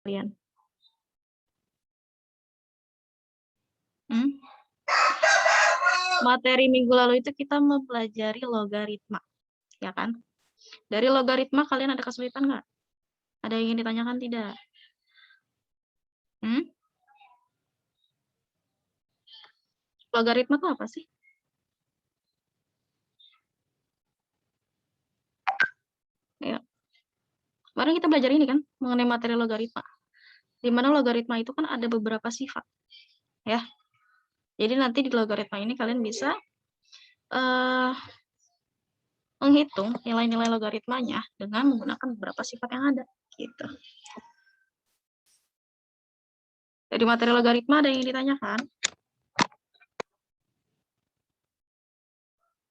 kalian? Materi minggu lalu itu kita mempelajari logaritma, ya kan? Dari logaritma kalian ada kesulitan nggak? Ada yang ingin ditanyakan tidak? Logaritma itu apa sih? Ya. Kemarin kita belajar ini kan, mengenai materi logaritma. Di mana logaritma itu kan ada beberapa sifat, ya. Jadi nanti di logaritma ini kalian bisa menghitung nilai-nilai logaritmanya dengan menggunakan beberapa sifat yang ada, gitu. Jadi materi logaritma ada yang ditanyakan?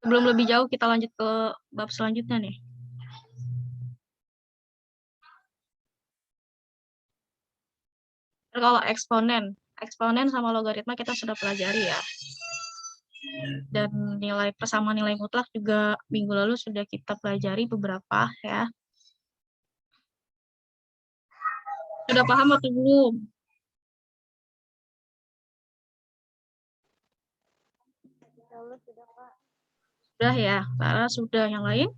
Sebelum lebih jauh kita lanjut ke bab selanjutnya nih. Kalau eksponen sama logaritma kita sudah pelajari ya. Dan persamaan nilai mutlak juga minggu lalu sudah kita pelajari beberapa ya. Sudah paham atau belum? Sudah, Pak. Sudah ya, Clara sudah. Yang lain?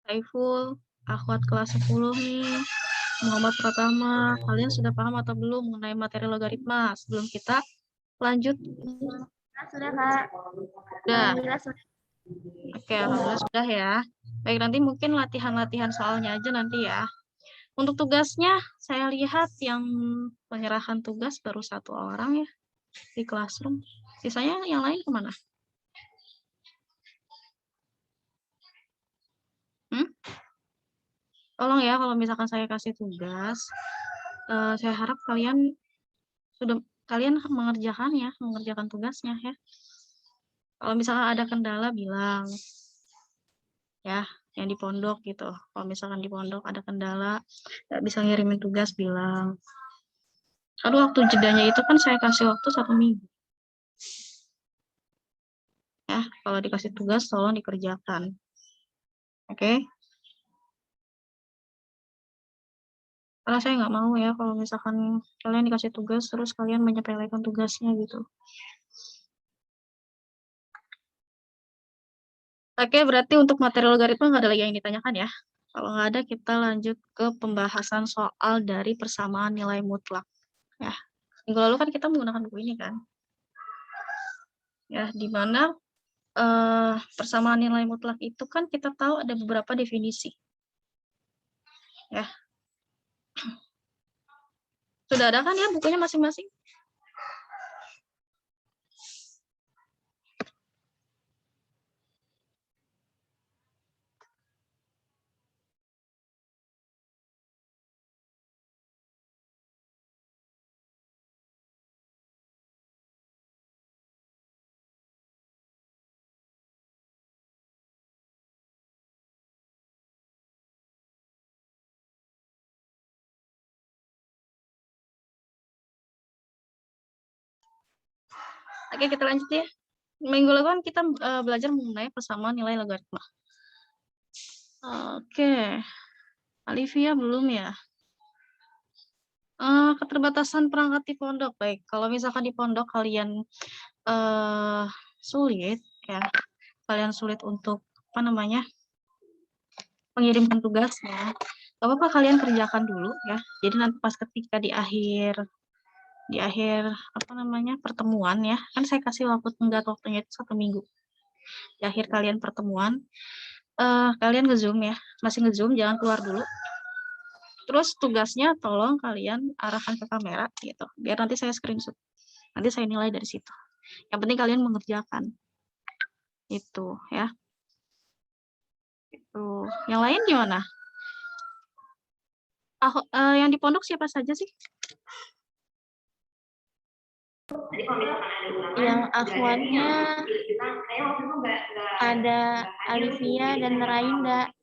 Saiful, akhwat kelas 10 nih. Muhammad Pratama, kalian sudah paham atau belum mengenai materi logaritma? Sebelum kita lanjut. Sudah, Kak. Sudah. Alhamdulillah sudah. Oke, alhamdulillah sudah ya. Baik, nanti mungkin latihan-latihan soalnya aja nanti ya. Untuk tugasnya, saya lihat yang penyerahan tugas baru 1 orang ya di classroom. Sisanya yang lain kemana? Tolong ya, kalau misalkan saya kasih tugas, saya harap kalian mengerjakan tugasnya ya. Kalau misalkan ada kendala bilang ya, yang di pondok gitu. Kalau misalkan di pondok ada kendala, nggak bisa ngirimin tugas bilang. Aduh, waktu jedanya itu kan saya kasih waktu 1 minggu. Ya, kalau dikasih tugas tolong dikerjakan. Oke? Karena saya nggak mau ya kalau misalkan kalian dikasih tugas terus kalian menyepelekan tugasnya gitu. Oke, berarti untuk materi logaritma nggak ada lagi yang ditanyakan ya. Kalau nggak ada, kita lanjut ke pembahasan soal dari persamaan nilai mutlak. Ya, minggu lalu kan kita menggunakan buku ini kan. Ya, di mana persamaan nilai mutlak itu kan kita tahu ada beberapa definisi. Ya. Sudah ada kan ya bukunya masing-masing? Oke, kita lanjut ya. Minggu lalu kan kita belajar mengenai persamaan nilai logaritma. Oke. Alivia belum ya? Keterbatasan perangkat di pondok. Baik, kalau misalkan di pondok kalian sulit ya, kalian sulit untuk mengirimkan tugasnya, gak apa-apa kalian kerjakan dulu ya. Jadi nanti pas ketika di akhir pertemuan ya, kan saya kasih waktunya itu 1 minggu. Di akhir kalian pertemuan, kalian nge-zoom ya, masih nge-zoom, jangan keluar dulu. Terus tugasnya tolong kalian arahkan ke kamera gitu, biar nanti saya screenshot. Nanti saya nilai dari situ. Yang penting kalian mengerjakan. Itu ya. Itu. Yang lain gimana? Yang di pondok siapa saja sih? Yang akhwatnya ada Alivia dan Rainda.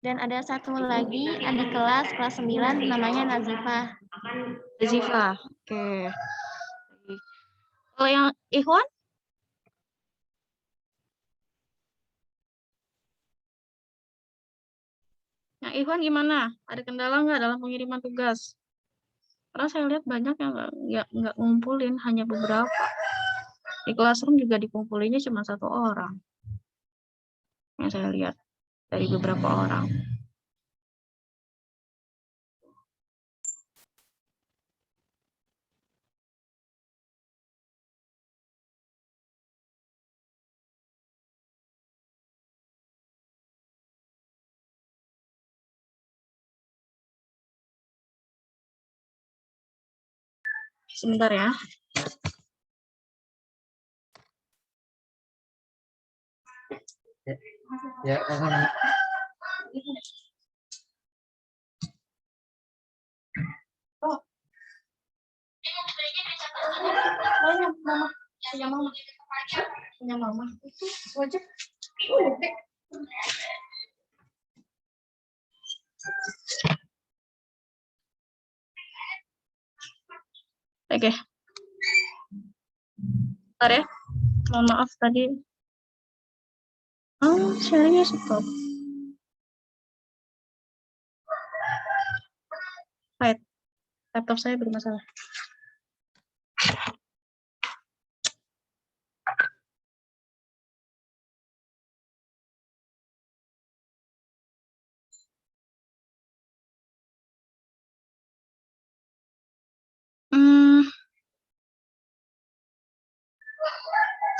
Dan ada satu lagi adik kelas 9 namanya Nazifah. Nazifah. Oke. Kalau yang Ikhwan? Yang Ikhwan gimana? Ada kendala nggak dalam pengiriman tugas? Karena saya lihat banyak yang nggak ngumpulin, hanya beberapa. Di Classroom juga dikumpulinnya cuma 1 orang. Yang saya lihat dari beberapa orang. Sebentar ya. Ya, Oh. Banyak mama. Punya mama. Punya mama. Wajib. Oke. Bentar ya. Mohon maaf tadi. Oh, sharingnya stop. Right. Laptop saya bermasalah.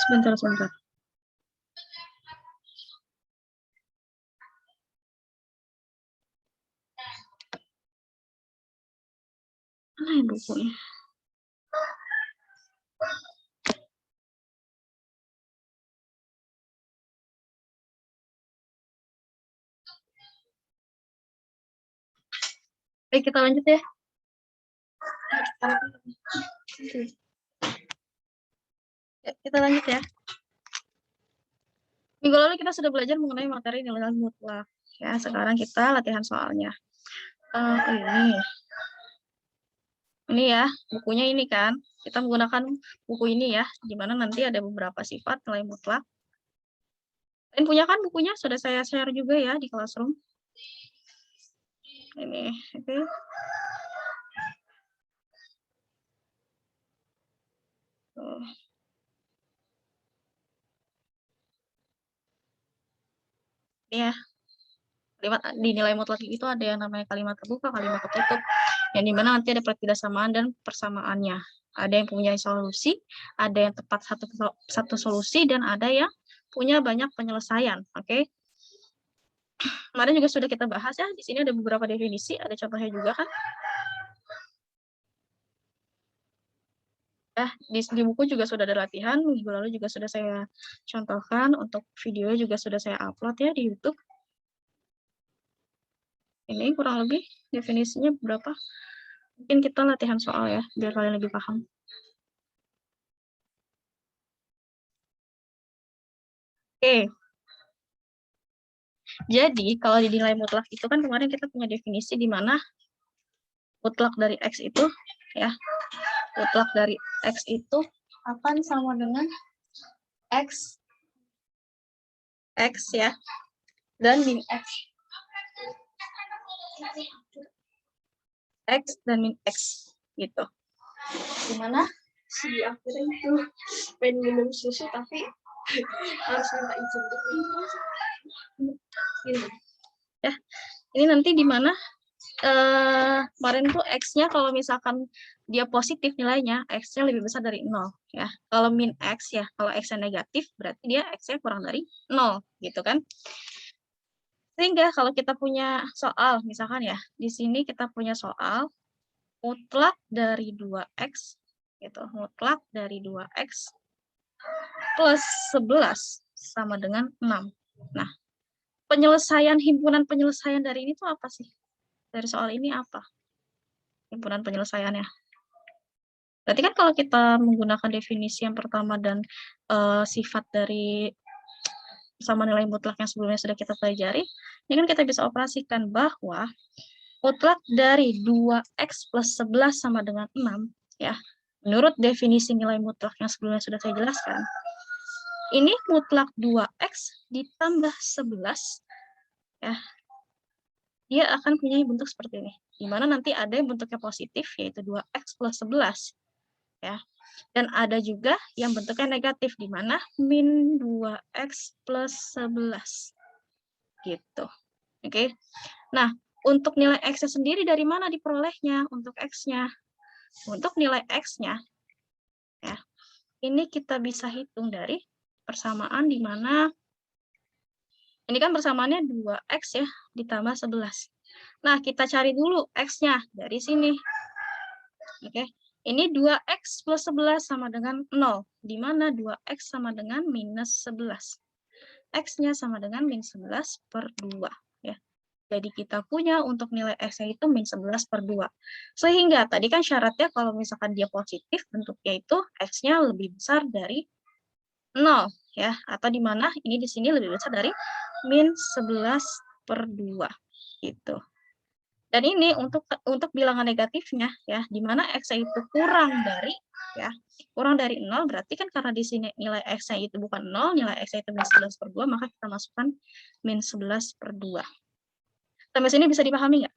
Sebentar. Mana ya bukunya? Baik, kita lanjut ya. Kita lanjut ya. Minggu lalu kita sudah belajar mengenai materi nilai mutlak. Ya, sekarang kita latihan soalnya. Ini ya, bukunya ini kan. Kita menggunakan buku ini ya, di mana nanti ada beberapa sifat nilai mutlak. Kalian punya kan bukunya? Sudah saya share juga ya di Classroom. Ini, oke. Ini ya. Kalimat di nilai mutlak itu ada yang namanya kalimat terbuka, kalimat tertutup, yang dimana nanti ada ketidaksamaan dan persamaannya. Ada yang punya solusi, ada yang tepat satu solusi, dan ada yang punya banyak penyelesaian. Oke. Kemarin juga sudah kita bahas ya. Di sini ada beberapa definisi, ada contohnya juga kan. Ya, di buku juga sudah ada latihan, minggu lalu juga sudah saya contohkan, untuk video juga sudah saya upload ya di YouTube. Ini kurang lebih definisinya berapa? Mungkin kita latihan soal ya, biar kalian lebih paham. Oke. Jadi, kalau di nilai mutlak itu kan kemarin kita punya definisi di mana mutlak dari X itu, ya, mutlak dari X itu akan sama dengan X ya, dan min X. X dan min X gitu. Gimana? Si akhirnya itu pengen minum susu tapi harus minta izin dulu. Ya, ini nanti di mana kemarin tuh X-nya kalau misalkan dia positif nilainya, X-nya lebih besar dari 0 ya. Kalau min X ya, kalau X-nya negatif berarti dia X-nya kurang dari 0 gitu kan. Sehingga kalau kita punya soal, misalkan ya, di sini kita punya soal mutlak dari 2X, gitu, mutlak dari 2X plus 11 sama dengan 6. Nah, himpunan penyelesaian dari ini tuh apa sih? Dari soal ini apa? Himpunan penyelesaiannya. Berarti kan kalau kita menggunakan definisi yang pertama dan sifat dari sama nilai mutlak yang sebelumnya sudah kita pelajari, ini kan kita bisa operasikan bahwa mutlak dari 2X plus 11 sama dengan 6, ya, menurut definisi nilai mutlak yang sebelumnya sudah saya jelaskan, ini mutlak 2X ditambah 11, ya, dia akan punya bentuk seperti ini. Di mana nanti ada yang bentuknya positif, yaitu 2x plus 11. Ya. Dan ada juga yang bentuknya negatif, di mana min 2x plus 11. Gitu. Oke. Nah, untuk nilai x-nya sendiri dari mana diperolehnya untuk x-nya? Untuk nilai x-nya, ya, ini kita bisa hitung dari persamaan di mana ini kan persamaannya 2x ya, ditambah 11. Nah, kita cari dulu x-nya dari sini. Oke, ini 2x plus 11 sama dengan 0, di mana 2x sama dengan minus 11. X-nya sama dengan min 11 per 2. Ya. Jadi kita punya untuk nilai X-nya itu min 11 per 2. Sehingga tadi kan syaratnya kalau misalkan dia positif, bentuknya itu X-nya lebih besar dari 0. Ya, atau di mana ini di sini lebih besar dari min 11 per 2. Gitu. Dan ini untuk bilangan negatifnya ya, di mana x itu kurang dari 0, berarti kan karena di sini nilai x-nya itu bukan 0, nilai x-nya itu min 11 per 2, maka kita masukkan min 11 per 2. Sampai sini bisa dipahami nggak?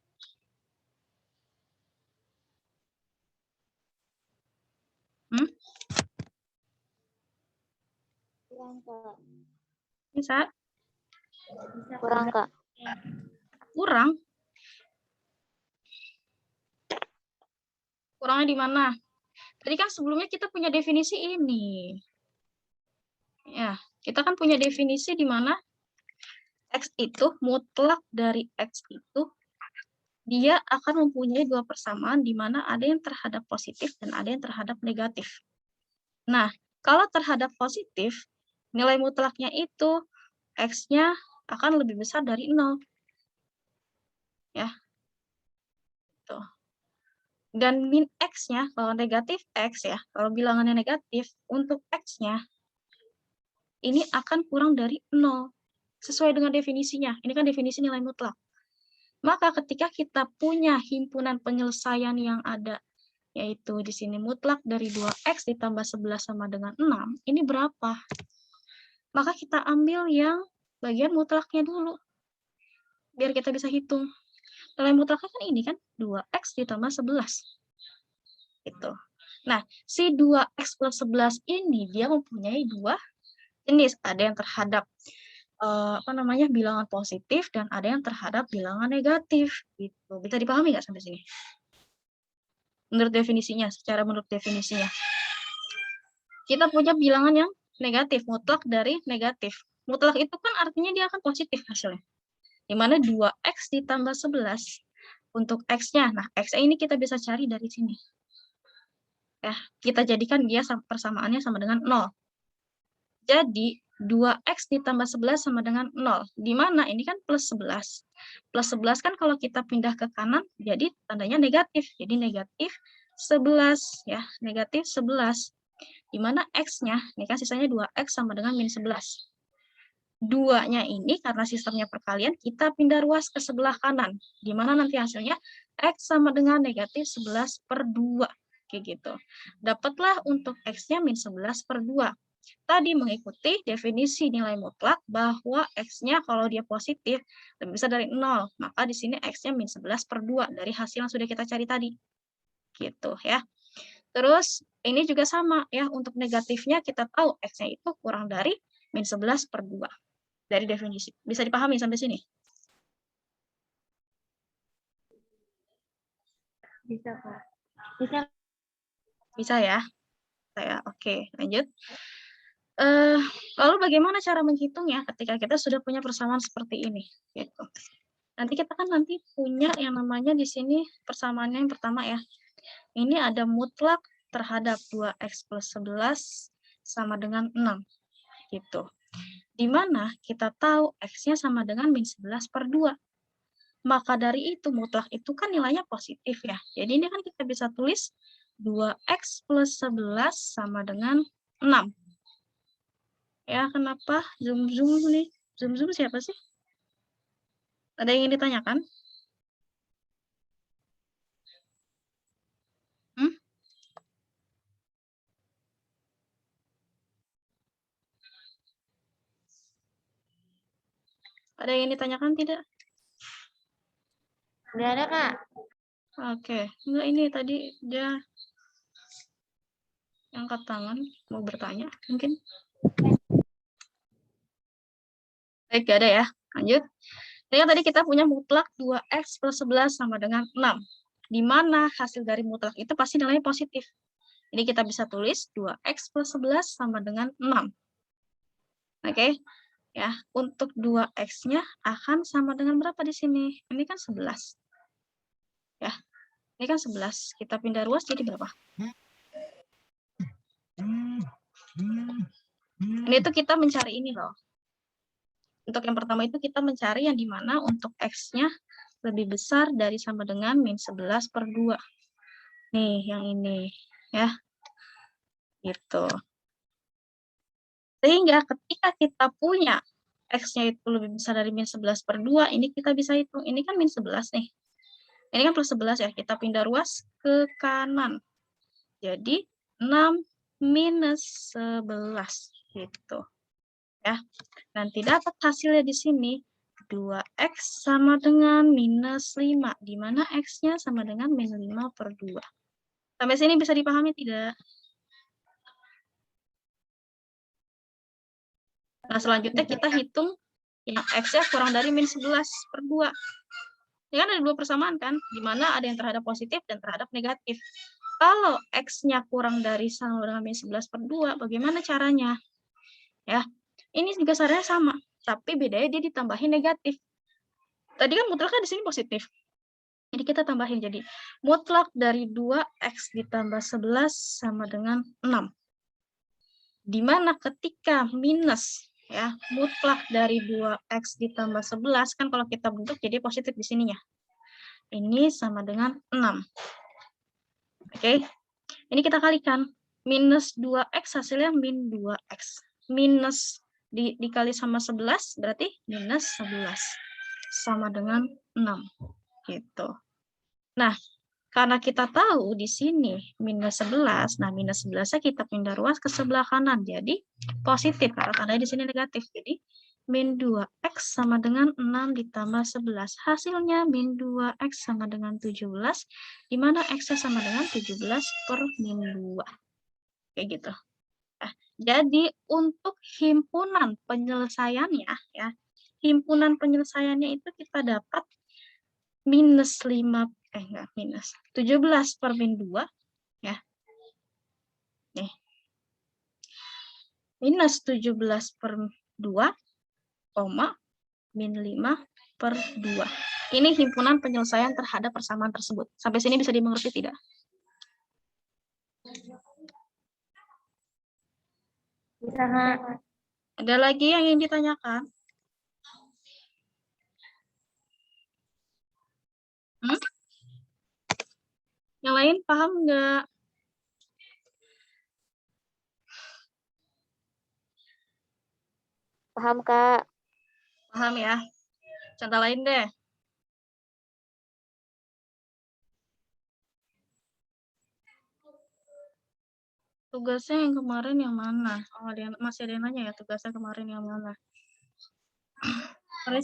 Kurang, Kak. Bisa? Kurang, Kak. Kurang? Kurangnya di mana? Tadi kan sebelumnya kita punya definisi ini. Ya, kita kan punya definisi di mana x itu mutlak dari x itu dia akan mempunyai dua persamaan di mana ada yang terhadap positif dan ada yang terhadap negatif. Nah, kalau terhadap positif, nilai mutlaknya itu x-nya akan lebih besar dari 0. Ya. Tuh. Dan min x-nya, kalau negatif x ya, kalau bilangannya negatif, untuk x-nya, ini akan kurang dari 0. Sesuai dengan definisinya. Ini kan definisi nilai mutlak. Maka ketika kita punya himpunan penyelesaian yang ada, yaitu di sini mutlak dari 2x ditambah 11 sama dengan 6, ini berapa? Maka kita ambil yang bagian mutlaknya dulu, biar kita bisa hitung. Nilai mutlaknya kan ini kan, 2x ditambah 11. Gitu. Nah, si 2x plus 11 ini, dia mempunyai dua jenis. Ada yang terhadap bilangan positif dan ada yang terhadap bilangan negatif. Gitu. Bisa dipahami nggak sampai sini? Menurut definisinya, menurut definisinya. Kita punya bilangan yang negatif, mutlak dari negatif. Mutlak itu kan artinya dia akan positif hasilnya. Di mana 2x ditambah 11 untuk x-nya. Nah, x ini kita bisa cari dari sini. Ya, kita jadikan dia persamaannya sama dengan 0. Jadi, 2x ditambah 11 sama dengan 0. Di mana ini kan plus 11. Plus 11 kan kalau kita pindah ke kanan, jadi tandanya negatif. Jadi negatif 11. Ya, negatif 11. Di mana x-nya, ini kan sisanya 2x sama dengan min 11. 2-nya ini karena sistemnya perkalian, kita pindah ruas ke sebelah kanan. Di mana nanti hasilnya x sama dengan negatif 11 per 2. Kayak gitu. Dapatlah untuk x-nya min 11 per 2. Tadi mengikuti definisi nilai mutlak bahwa x-nya kalau dia positif lebih besar dari 0. Maka di sini x-nya min 11 per 2 dari hasil yang sudah kita cari tadi. Gitu ya. Terus ini juga sama ya, untuk negatifnya kita tahu x-nya itu kurang dari min 11 per 2 dari definisi. Bisa dipahami sampai sini? Bisa, Kak. Bisa. Bisa ya? Oke, lanjut. Lalu bagaimana cara menghitungnya ketika kita sudah punya persamaan seperti ini? Gitu. Nanti kita kan punya yang namanya di sini persamaannya yang pertama ya. Ini ada mutlak terhadap 2x plus 11 sama dengan 6. Gitu. Di mana kita tahu x-nya sama dengan min 11 per 2. Maka dari itu mutlak itu kan nilainya positif ya. Jadi ini kan kita bisa tulis 2x plus 11 sama dengan 6. Ya, kenapa zoom nih? Zoom siapa sih? Ada yang ingin ditanyakan? Ada yang ingin ditanyakan tidak? Nggak ada, Kak. Oke. Enggak, ini tadi dia angkat tangan mau bertanya mungkin. Baik, gak ada ya. Lanjut. Tadi kita punya mutlak 2x plus 11 sama dengan 6. Di mana hasil dari mutlak itu pasti nilainya positif. Jadi kita bisa tulis 2x plus 11 sama dengan 6. Oke. Ya, untuk 2x-nya akan sama dengan berapa di sini? Ini kan 11. Ya. Ini kan 11. Kita pindah ruas jadi berapa? Ini tuh kita mencari ini loh. Untuk yang pertama itu kita mencari yang dimana untuk X-nya lebih besar dari sama dengan min 11 per 2. Nih, yang ini. Ya. Gitu. Sehingga ketika kita punya X-nya itu lebih besar dari min 11 per 2, ini kita bisa hitung. Ini kan min 11 nih. Ini kan plus 11 ya. Kita pindah ruas ke kanan. Jadi 6 minus 11. Gitu. Ya. Nanti dapat hasilnya di sini. 2x sama dengan minus 5. Di mana x-nya sama dengan min 5 per 2. Sampai sini bisa dipahami tidak? Nah, selanjutnya kita hitung yang x-nya kurang dari min 11 per 2. Ini kan ada dua persamaan kan? Di mana ada yang terhadap positif dan terhadap negatif. Kalau x-nya kurang dari sama dengan min 11 per 2, bagaimana caranya? Ya, ini juga caranya sama. Tapi bedanya dia ditambahin negatif. Tadi kan mutlaknya di sini positif. Jadi kita tambahin jadi mutlak dari 2x ditambah 11 sama dengan 6. Dimana ketika minus ya mutlak dari 2x ditambah 11 kan kalau kita bentuk jadi positif di sininya. Ini sama dengan 6. Oke. Ini kita kalikan. Minus 2x hasilnya min 2x. Minus dikali sama 11 berarti minus 11 sama dengan 6. Gitu. Nah, karena kita tahu di sini minus 11, nah minus 11-nya kita pindah ruas ke sebelah kanan. Jadi positif, karena tandanya di sini negatif. Jadi min 2x sama dengan 6 ditambah 11. Hasilnya min 2x sama dengan 17, di mana x-nya sama dengan 17 per min 2. Kayak gitu. Nah, jadi untuk himpunan penyelesaiannya, ya, himpunan penyelesaiannya itu kita dapat minus 5, enggak, minus 17 per min 2, ya. Nih. Minus 17 per 2, min 5 per 2. Ini himpunan penyelesaian terhadap persamaan tersebut. Sampai sini bisa dimengerti tidak? Bisa, Kak. Ada lagi yang ingin ditanyakan? Yang lain paham nggak? Paham, Kak. Paham ya? Contoh lain deh. Tugasnya yang kemarin yang mana? Oh, masih ada yang nanya ya tugasnya kemarin yang mana? Karena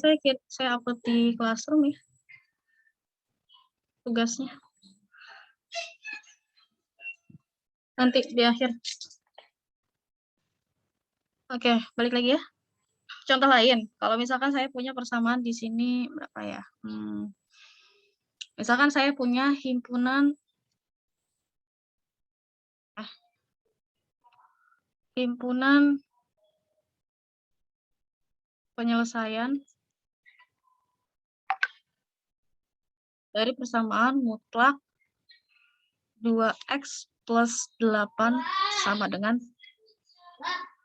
saya upload di Classroom ya. Tugasnya. Nanti di akhir. Oke, balik lagi ya. Contoh lain, kalau misalkan saya punya persamaan di sini berapa ya? Misalkan saya punya himpunan penyelesaian dari persamaan mutlak 2x plus 8 sama dengan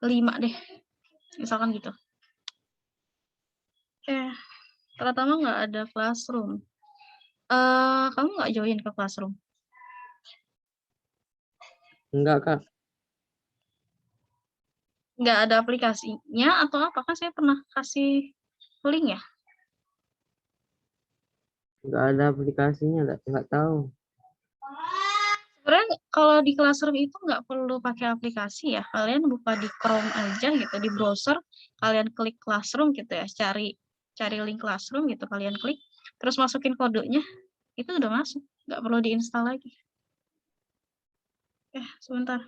5 deh. Misalkan gitu. Oke, pertama nggak ada Classroom. Kamu nggak join ke Classroom? Enggak, Kak. Nggak ada aplikasinya atau apa? Kan saya pernah kasih link ya? Enggak ada aplikasinya, enggak tahu. Sebenarnya kalau di Classroom itu nggak perlu pakai aplikasi ya. Kalian buka di Chrome aja gitu, di browser. Kalian klik Classroom gitu ya, cari link Classroom gitu, kalian klik. Terus masukin kodenya. itu udah masuk, nggak perlu diinstal lagi. Sebentar.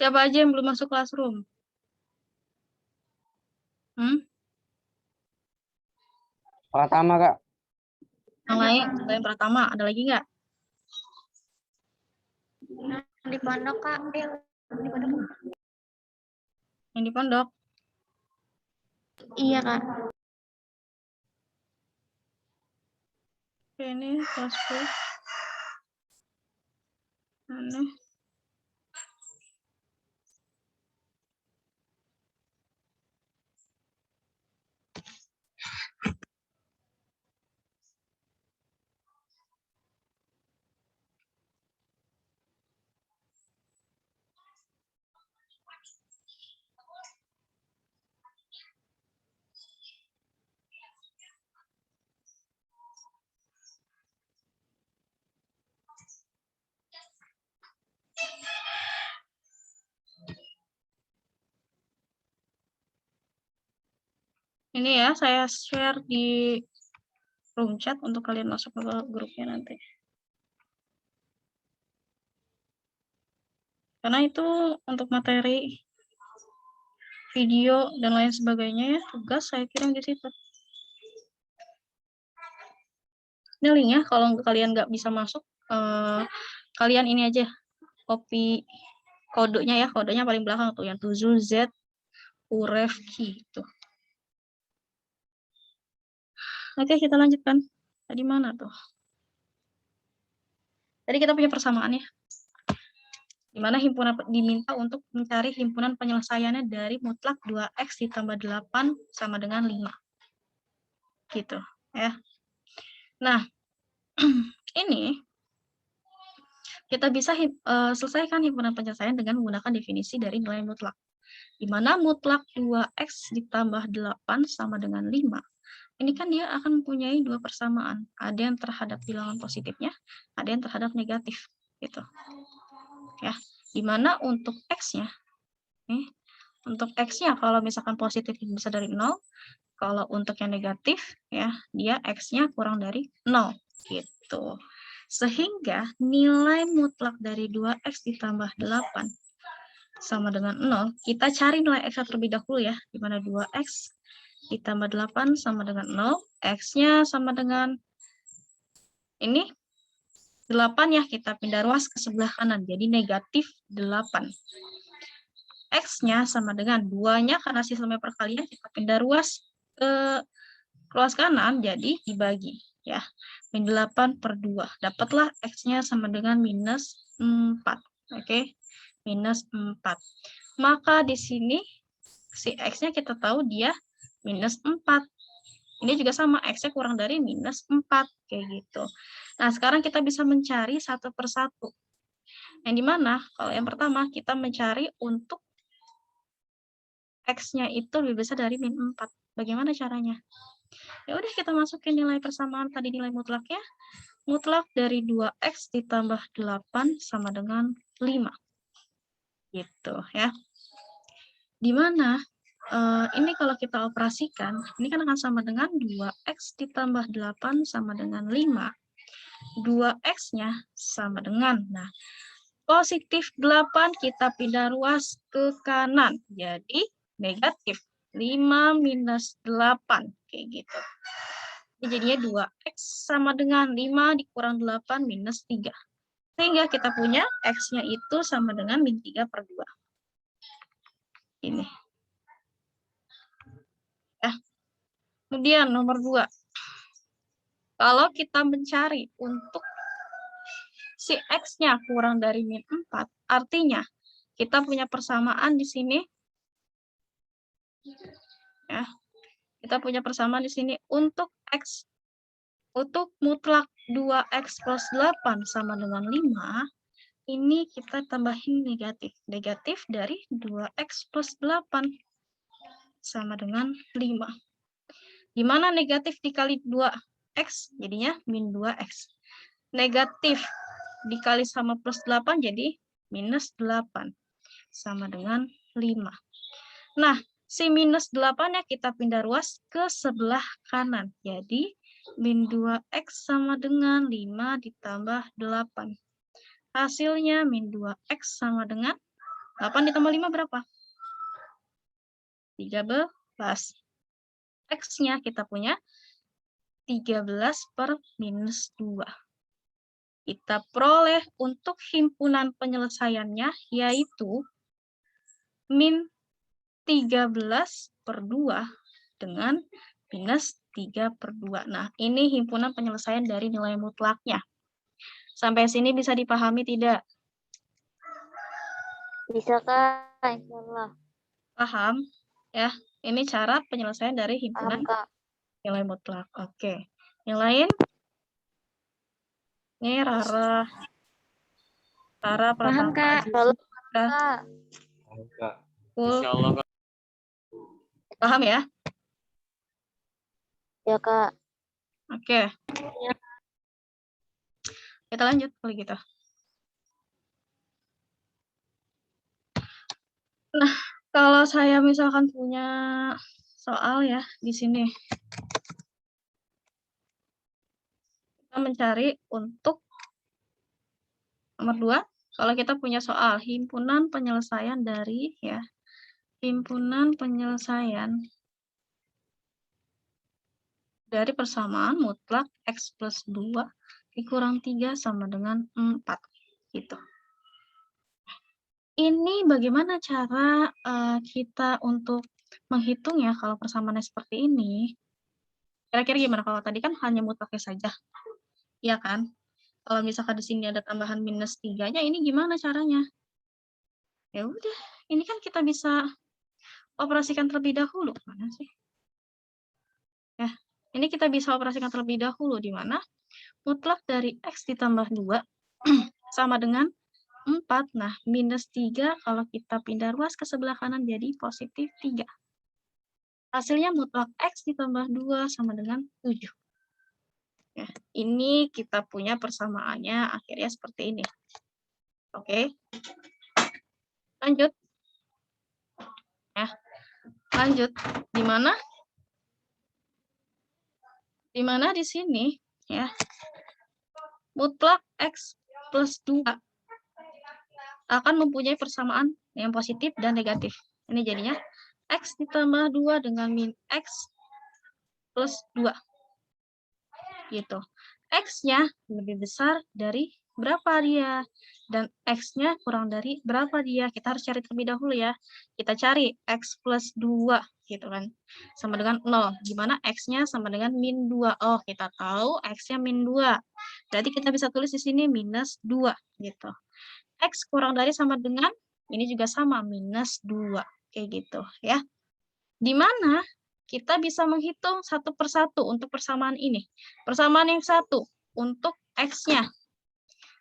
Siapa aja yang belum masuk Classroom? Pertama, Kak. Yang lain, selain pertama, ada lagi nggak? Di pondok, Kak. Di pondok. Yang di pondok? Iya, Kak. Oke, ini kelas 10. Aneh. Ini ya, saya share di room chat untuk kalian masuk ke grupnya nanti. Karena itu untuk materi video dan lain sebagainya ya, tugas saya kirim di situ. Ini linknya, kalau kalian nggak bisa masuk, kalian ini aja, copy kodenya ya, kodenya paling belakang tuh, yang 7Z Urefki itu. Oke, kita lanjutkan. Tadi mana tuh? Tadi kita punya persamaan ya. Di mana himpunan diminta untuk mencari himpunan penyelesaiannya dari mutlak 2x ditambah 8 sama dengan 5. Gitu ya. Nah, ini kita bisa selesaikan himpunan penyelesaian dengan menggunakan definisi dari nilai mutlak. Di mana mutlak 2x ditambah 8 sama dengan 5. Ini kan dia akan mempunyai dua persamaan. Ada yang terhadap bilangan positifnya, ada yang terhadap negatif. Gitu. Ya, di mana untuk x-nya, untuk x-nya kalau misalkan positif bisa dari 0, kalau untuk yang negatif, ya dia x-nya kurang dari 0. Gitu. Sehingga nilai mutlak dari 2x ditambah 8 sama dengan 0, kita cari nilai x terlebih dahulu ya, di mana 2x ditambah 8 sama dengan 0, x-nya sama dengan ini 8 ya, kita pindah ruas ke sebelah kanan, jadi negatif 8. X-nya sama dengan 2-nya, karena sistemnya perkalian, kita pindah ruas ke ruas kanan, jadi dibagi. Ya, min 8 per 2. Dapatlah X-nya sama dengan minus 4. Oke, minus 4. Maka di sini, si X-nya kita tahu dia minus 4. Ini juga sama, X-nya kurang dari minus 4. Kayak gitu. Nah, sekarang kita bisa mencari satu persatu. Yang dimana, kalau yang pertama, kita mencari untuk X-nya itu lebih besar dari min 4. Bagaimana caranya? Ya udah, kita masukin nilai persamaan tadi, nilai mutlaknya. Mutlak dari 2X ditambah 8 sama dengan 5. Gitu ya. Dimana ini kalau kita operasikan, ini kan akan sama dengan 2X ditambah 8 sama dengan 5. 2X-nya sama dengan, nah, positif 8 kita pindah ruas ke kanan. Jadi negatif 5 minus 8. Kayak gitu. Jadinya 2X sama dengan 5 dikurang 8 minus 3. Sehingga kita punya X-nya itu sama dengan min 3 per 2. Ini. Ya. Kemudian nomor 2. Kalau kita mencari untuk si X-nya kurang dari min 4, artinya kita punya persamaan di sini. Ya. Kita punya persamaan di sini untuk X, untuk mutlak 2X plus 8 sama dengan 5, ini kita tambahin negatif. Negatif dari 2x plus 8 sama dengan 5. Di mana negatif dikali 2x jadinya min 2x. Negatif dikali sama plus 8 jadi minus 8 sama dengan 5. Nah, si minus 8-nya kita pindah ruas ke sebelah kanan. Jadi min 2x sama dengan 5 ditambah 8. Hasilnya min 2x sama dengan 8 ditambah 5 berapa? 13. X-nya kita punya 13 per minus 2. Kita peroleh untuk himpunan penyelesaiannya yaitu min 13 per 2 dengan minus 3 per 2. Nah, ini himpunan penyelesaian dari nilai mutlaknya. Sampai sini bisa dipahami tidak? Bisa, Kak. Insyaallah. Paham? Ya, ini cara penyelesaian dari himpunan Paham, Kak. nilai mutlak. Oke. Yang lain? Ini Rara. Rara Paham, Kak. Kak. Kak. Insyaallah, Kak. Paham ya? Ya, Kak. Oke. Kita lanjut kalau gitu. Nah, kalau saya misalkan punya soal ya di sini. Kita mencari untuk nomor 2, kalau kita punya soal himpunan penyelesaian dari ya, himpunan penyelesaian dari persamaan mutlak X plus 2 dikurang 3 sama dengan 4 gitu. Ini bagaimana cara kita untuk menghitung ya kalau persamaannya seperti ini? Kira-kira gimana kalau tadi kan hanya mutlaknya saja, ya kan? Kalau misalkan di sini ada tambahan minus 3-nya, ini gimana caranya? Ya udah, ini kan kita bisa operasikan terlebih dahulu. Mana sih? Ya, ini kita bisa operasikan terlebih dahulu, di mana mutlak dari X ditambah 2 sama dengan 4. Nah, minus 3 kalau kita pindah ruas ke sebelah kanan jadi positif 3. Hasilnya mutlak X ditambah 2 sama dengan 7. Ya, ini kita punya persamaannya akhirnya seperti ini. Oke. Lanjut. Ya. Lanjut. Di mana? Di mana di sini ya. Mutlak X plus 2 akan mempunyai persamaan yang positif dan negatif. Ini jadinya X ditambah 2 dengan min X plus 2. Gitu. X-nya lebih besar dari berapa dia? Dan X-nya kurang dari berapa dia? Kita harus cari terlebih dahulu ya. Kita cari X plus 2, gitu kan. Sama dengan 0. Gimana X-nya sama dengan min 2? Oh, kita tahu X-nya min 2. Berarti kita bisa tulis di sini minus 2, gitu. X kurang dari sama dengan, ini juga sama, minus 2. Kayak gitu ya. Di mana kita bisa menghitung satu persatu untuk persamaan ini. Persamaan yang satu, untuk X-nya,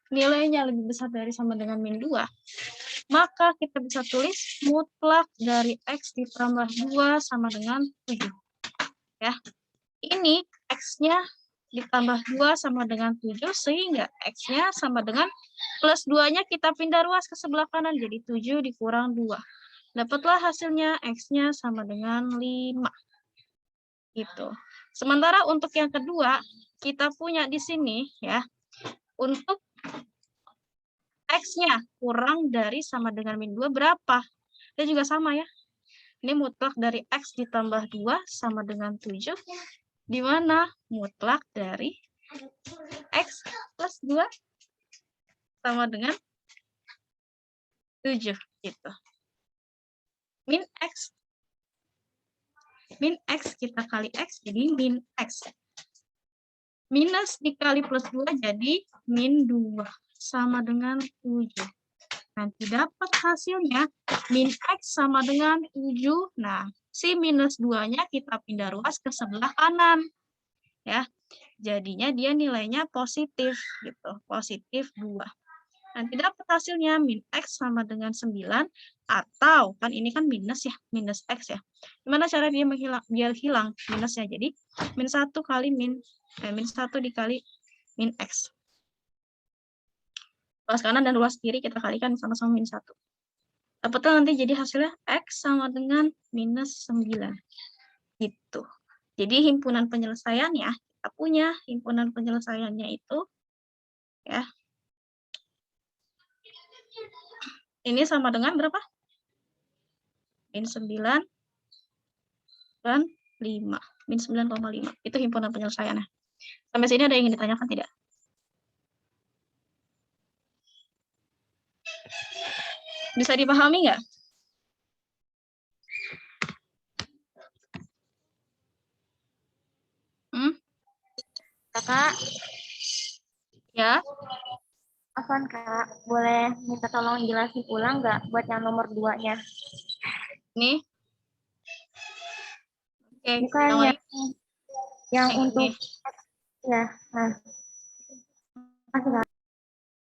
nilainya lebih besar dari sama dengan min 2, maka kita bisa tulis mutlak dari X ditambah 2 sama dengan 7. Ya. Ini X-nya ditambah 2 sama dengan 7, sehingga X-nya sama dengan plus 2-nya kita pindah ruas ke sebelah kanan, jadi 7 dikurang 2. Dapatlah hasilnya X-nya sama dengan 5. Gitu. Sementara untuk yang kedua, kita punya di sini ya, untuk X-nya kurang dari sama dengan min 2 berapa? Dia juga sama ya. Ini mutlak dari X ditambah 2 sama dengan 7. Di mana mutlak dari X plus 2 sama dengan 7. Gitu. Min X. Min X kita kali X jadi min X. Minus dikali plus 2 jadi min 2 sama dengan 7. Nanti dapat hasilnya min X sama dengan 7. Nah, si minus 2-nya kita pindah ruas ke sebelah kanan. Ya. Jadinya dia nilainya positif gitu, positif 2. Nanti dapat hasilnya min X sama dengan 9, atau kan ini kan minus ya, minus X ya. Gimana cara dia biar hilang minusnya? Jadi min 1 kali min 1 dikali min X. Luas kanan dan luas kiri kita kalikan sama-sama min 1. Dapatnya nanti jadi hasilnya X sama dengan minus 9. Gitu. Jadi himpunan penyelesaiannya, kita punya himpunan penyelesaiannya itu, ya. Ini sama dengan berapa? Min 9 dan 5. Min 9,5. Itu himpunan penyelesaiannya. Sampai sini ada yang ingin ditanyakan tidak? Bisa dipahami nggak? Kakak, Ya. Afwan Kak, boleh minta tolong jelasin ulang nggak buat yang nomor 2-nya? Nih. Oke, Bukan yang lain. yang Yang untuk ini. ya. Nah. Makasih, Kak.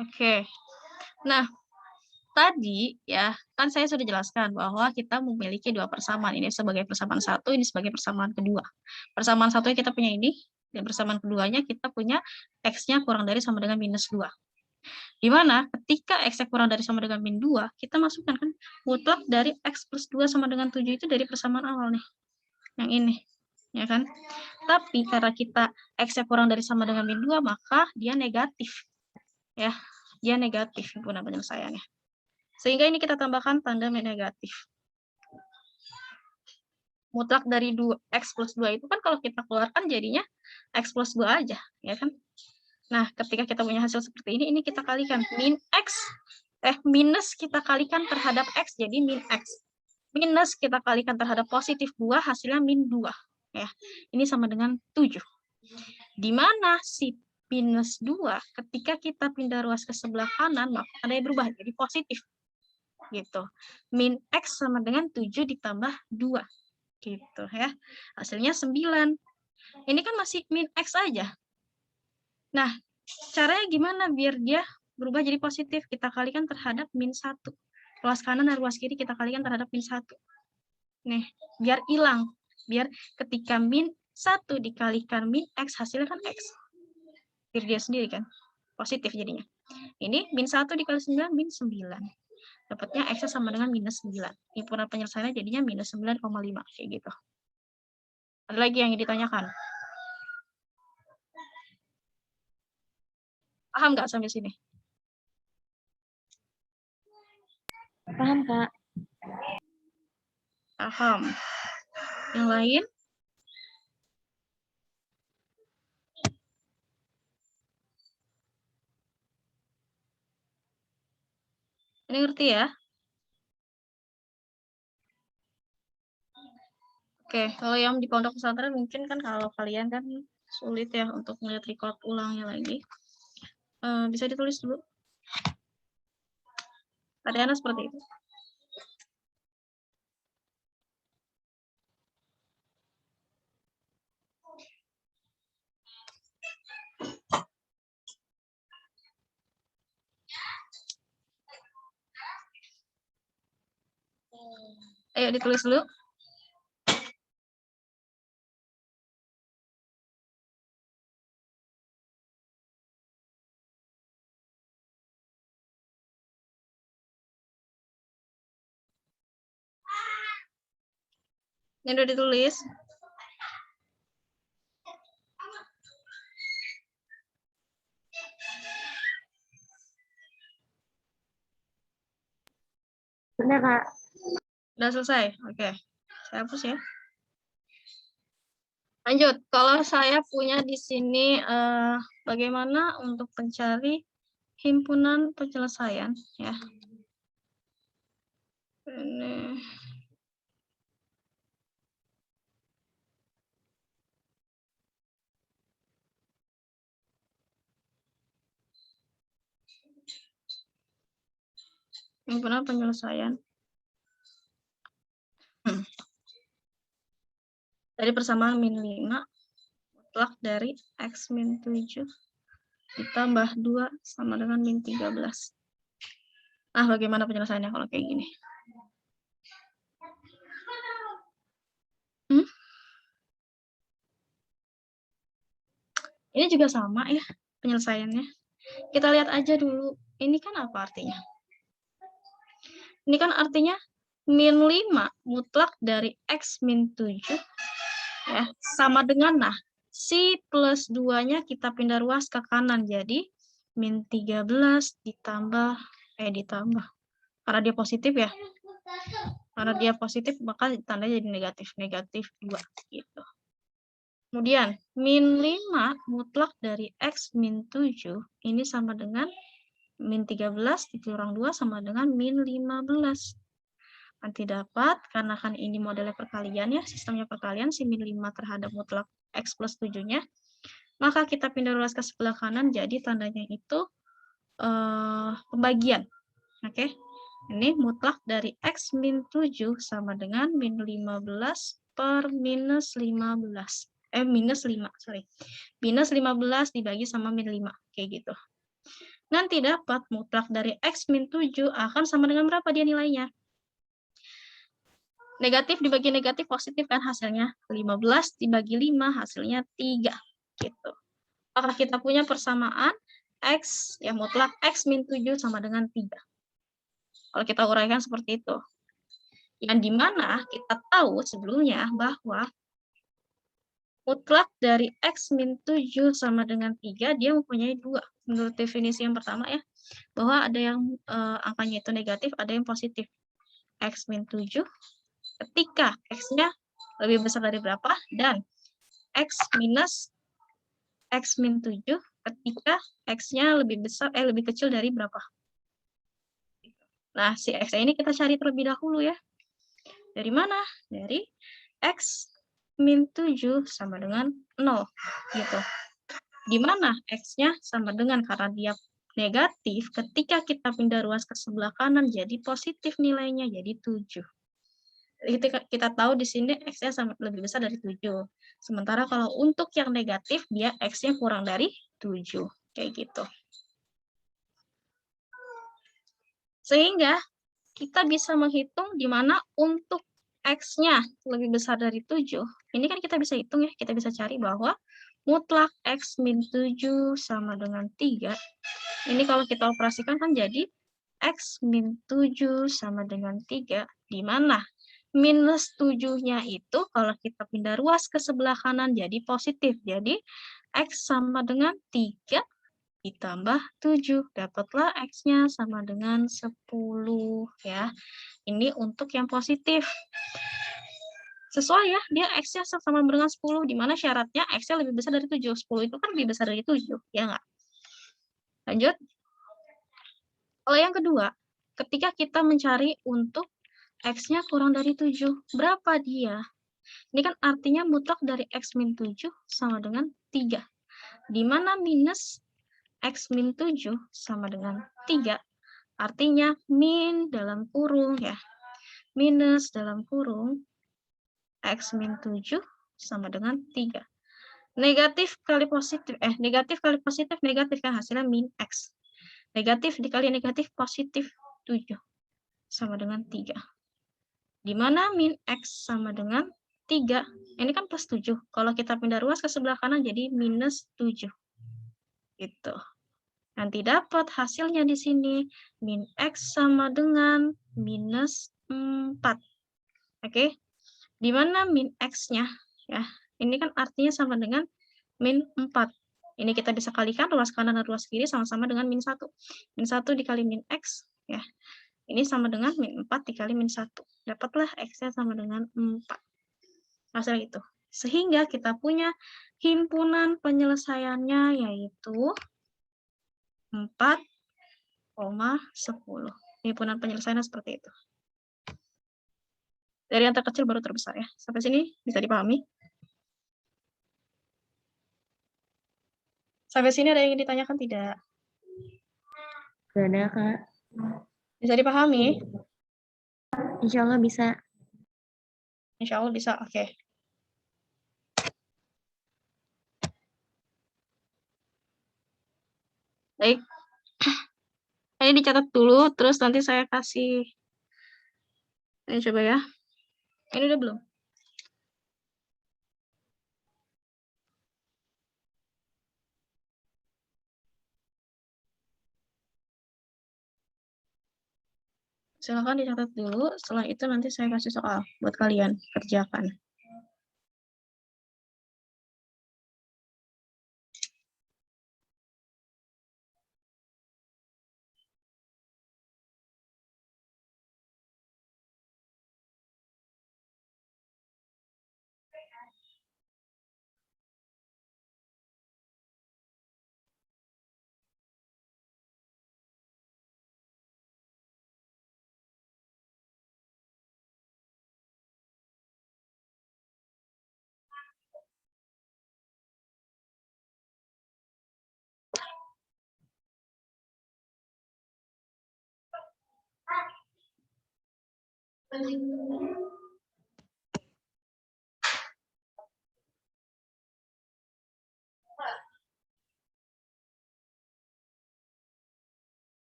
Oke. Nah, tadi ya, kan saya sudah jelaskan bahwa kita memiliki dua persamaan. Ini sebagai persamaan satu, ini sebagai persamaan kedua. Persamaan satunya kita punya ini, dan persamaan keduanya kita punya X-nya kurang dari sama dengan minus 2. Dimana ketika X-nya kurang dari sama dengan min 2, kita masukkan kan mutlak dari X plus 2 sama dengan 7 itu dari persamaan awal nih. Yang ini. Ya kan? Tapi karena kita X-nya kurang dari sama dengan min 2, maka dia negatif. Ya, dia negatif himpunan penyelesaiannya. Sehingga ini kita tambahkan tanda negatif. Mutlak dari X plus 2 itu kan kalau kita keluarkan jadinya X plus 2 aja, ya kan? Nah, ketika kita punya hasil seperti ini kita kalikan min X, minus kita kalikan terhadap X, jadi min X. Minus kita kalikan terhadap positif 2, hasilnya min 2. Ya, ini sama dengan 7. Di mana si minus 2, ketika kita pindah ruas ke sebelah kanan, maka tandanya berubah, jadi positif. Gitu. Min X sama dengan 7 ditambah 2. Gitu ya. Hasilnya 9. Ini kan masih min X aja. Nah, caranya gimana biar dia berubah jadi positif? Kita kalikan terhadap min 1. Ruas kanan dan ruas kiri kita kalikan terhadap min 1. Nih, biar hilang. Biar ketika min 1 dikalikan min X, hasilnya kan X. Biar dia sendiri kan. Positif jadinya. Ini min 1 dikali 9, min 9. Dapatnya X sama dengan minus 9. Himpunan penyelesaiannya jadinya minus 9,5. Kayak gitu. Ada lagi yang ditanyakan? Paham nggak sampai sini? Paham, Kak. Paham. Yang lain? Ini ngerti ya? Oke, kalau yang di pondok pesantren mungkin kan kalau kalian kan sulit ya untuk melihat record ulangnya lagi. Bisa ditulis dulu. Latihannya seperti itu. Ayo ditulis dulu. Ini udah ditulis. Benar, Kak. Udah selesai? Oke. Saya hapus ya. Lanjut. Kalau saya punya di sini bagaimana untuk mencari himpunan penyelesaian ya. Ini. Himpunan penyelesaian. Dari persamaan min 5 mutlak dari X min 7 ditambah 2 sama dengan min 13. Nah, bagaimana penyelesaiannya kalau kayak gini? Ini juga sama ya penyelesaiannya. Kita lihat aja dulu. Ini kan apa artinya? Ini kan artinya min 5 mutlak dari X min 7 ya, sama dengan, nah, si plus 2-nya kita pindah ruas ke kanan, jadi min 13 ditambah, karena dia positif ya, karena dia positif maka tandanya jadi negatif, negatif 2 gitu. Kemudian min 5 mutlak dari X min 7 ini sama dengan min 13 dikurang 2 sama dengan min 15. Nanti dapat, karena kan ini modelnya perkalian ya, sistemnya perkalian, si min 5 terhadap mutlak X plus 7-nya, maka kita pindah ruas ke sebelah kanan, jadi tandanya itu pembagian. Oke, ini mutlak dari X min 7 sama dengan min 15 per minus 15. Minus 5, sorry. Minus 15 dibagi sama min 5, kayak gitu. Nanti dapat mutlak dari X min 7 akan sama dengan berapa dia nilainya? Negatif dibagi negatif positif kan hasilnya. 15 dibagi 5 hasilnya 3. Gitu. Apakah kita punya persamaan X yang mutlak X min 7 sama dengan 3. Kalau kita uraikan seperti itu. Yang dimana kita tahu sebelumnya bahwa mutlak dari X min 7 sama dengan 3 dia mempunyai 2. Menurut definisi yang pertama ya. Bahwa ada yang angkanya itu negatif, ada yang positif. X min 7 ketika X-nya lebih besar dari berapa, dan X minus X min 7 ketika X-nya lebih besar, lebih kecil dari berapa. Nah, si X ini kita cari terlebih dahulu ya. Dari mana? Dari X min 7 sama dengan 0. Gitu. Di mana X-nya sama dengan, karena dia negatif, ketika kita pindah ruas ke sebelah kanan jadi positif nilainya, jadi 7. Kita tahu di sini X-nya lebih besar dari 7. Sementara kalau untuk yang negatif, dia X-nya kurang dari 7. Kayak gitu. Sehingga kita bisa menghitung di mana untuk X-nya lebih besar dari 7. Ini kan kita bisa hitung ya, kita bisa cari bahwa mutlak X min 7 sama dengan 3. Ini kalau kita operasikan kan jadi X min 7 sama dengan 3, di mana minus 7-nya itu kalau kita pindah ruas ke sebelah kanan jadi positif. Jadi X sama dengan 3 ditambah 7. Dapatlah X-nya sama dengan 10 ya. Ini untuk yang positif. Sesuai ya, dia X-nya sama dengan 10, di mana syaratnya X-nya lebih besar dari 7. 10 itu kan lebih besar dari 7, ya nggak? Lanjut. Kalau yang kedua, ketika kita mencari untuk X-nya kurang dari 7. Berapa dia? Ini kan artinya mutlak dari X min 7 sama dengan 3. Di mana minus X min 7 sama dengan 3. Artinya min dalam kurung ya. Minus dalam kurung X min 7 sama dengan 3. Negatif kali positif. Negatif kali positif, negatif kan hasilnya min X. Negatif dikali negatif positif 7 sama dengan 3. Di mana min X sama dengan 3. Ini kan plus 7. Kalau kita pindah ruas ke sebelah kanan jadi minus 7. Gitu. Nanti dapat hasilnya di sini. Min X sama dengan minus 4. Oke. Di mana min X-nya? Ya. Ini kan artinya sama dengan min 4. Ini kita bisa kalikan ruas kanan dan ruas kiri sama-sama dengan min 1. Min 1 dikali min X. Ya. Ini sama dengan min 4 dikali min 1. Dapatlah X-nya sama dengan 4. Hasil itu. Sehingga kita punya himpunan penyelesaiannya yaitu 4,10. Himpunan penyelesaiannya seperti itu. Dari yang terkecil baru terbesar ya. Sampai sini bisa dipahami? Sampai sini ada yang ingin ditanyakan tidak? Gak ada, Kak. Bisa dipahami? Insya Allah bisa. Insya Allah bisa, oke. Baik. Ini dicatat dulu, terus nanti saya kasih. Ini coba ya. Ini udah belum? Silakan dicatat dulu, setelah itu nanti saya kasih soal buat kalian kerjakan.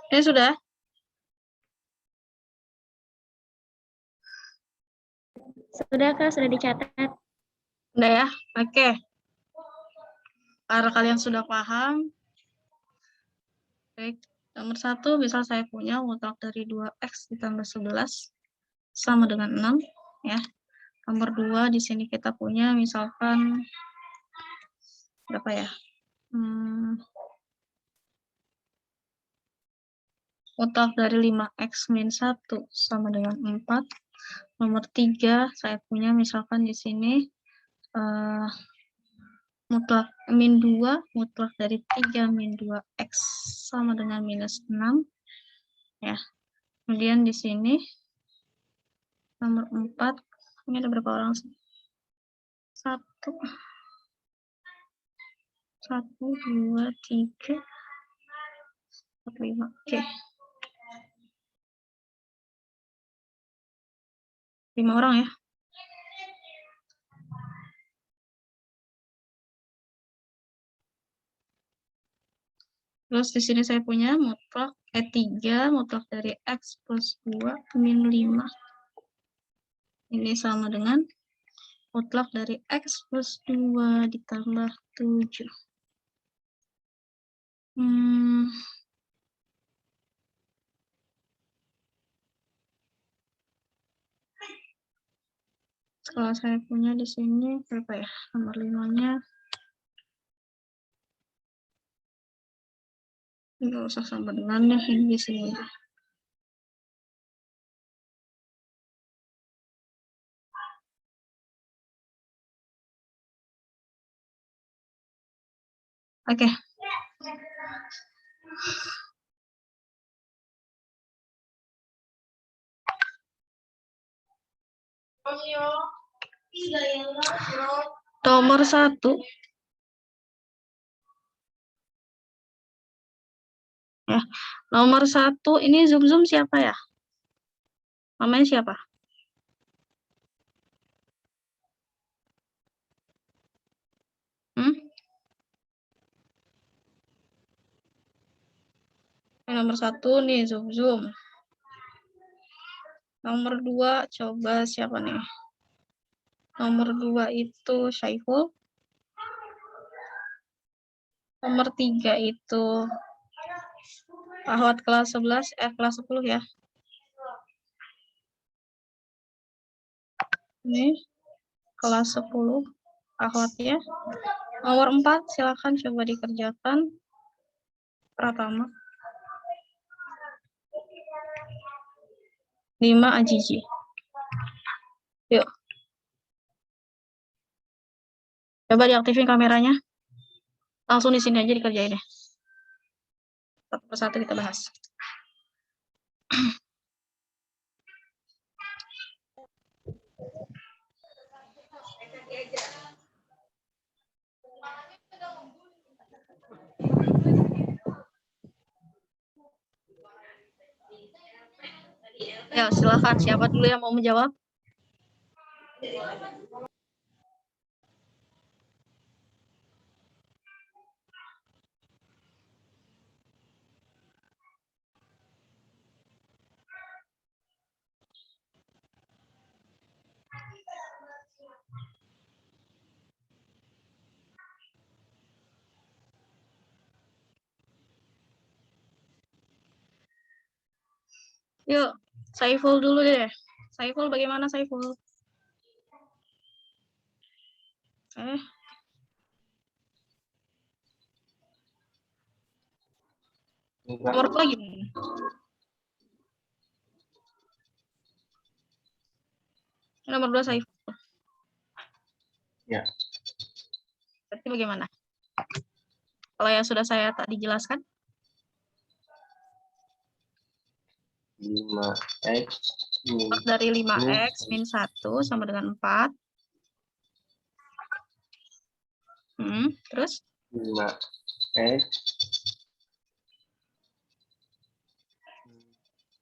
Ini sudah? Sudah, Kak, sudah dicatat. Udah ya? Oke. Karena kalian sudah paham, baik, nomor 1, misal saya punya mutlak dari 2x ditambah 11 sama dengan 6, ya. Nomor 2, di sini kita punya misalkan, berapa ya? Mutlak dari 5x min 1 sama dengan 4. Nomor 3, saya punya misalkan di sini, mutlak min 2, mutlak dari 3 min 2x sama dengan minus 6. Ya. Kemudian di sini nomor 4, ini ada berapa orang sih? 1, 2, 3, 4, 5. Oke. 5 orang ya. Terus di sini saya punya mutlak 3 mutlak dari x plus 2 min 5. Ini sama dengan mutlak dari x plus 2 ditambah 7. Kalau saya punya di sini berapa ya? Nomor 5-nya. Nggak usah sama dengannya, ini di sini. Oke. Nomor 1. Ya. Nomor 1 ini zoom siapa ya? Namanya siapa? Nomor 1 nih zoom. Nomor 2 coba siapa nih? Nomor 2 itu Syaiful. Nomor 3 itu Ahwat kelas 11, kelas 10 ya. Ini kelas 10 Ahwat ya. Nomor 4 silakan coba dikerjakan. Pratama. 5 Ajiji. Yuk. Coba diaktifin kameranya. Langsung di sini aja dikerjain ya. Satu persatu kita bahas. Ya, silakan. Siapa dulu yang mau menjawab? Yuk, Saiful dulu deh. Saiful, bagaimana Saiful? Nomor 2 gimana? Nomor 2 Saiful. Ya. Berarti bagaimana? Kalau yang sudah saya tadi jelaskan? 5x Dari 5x min 1 sama dengan 4. Terus? 5x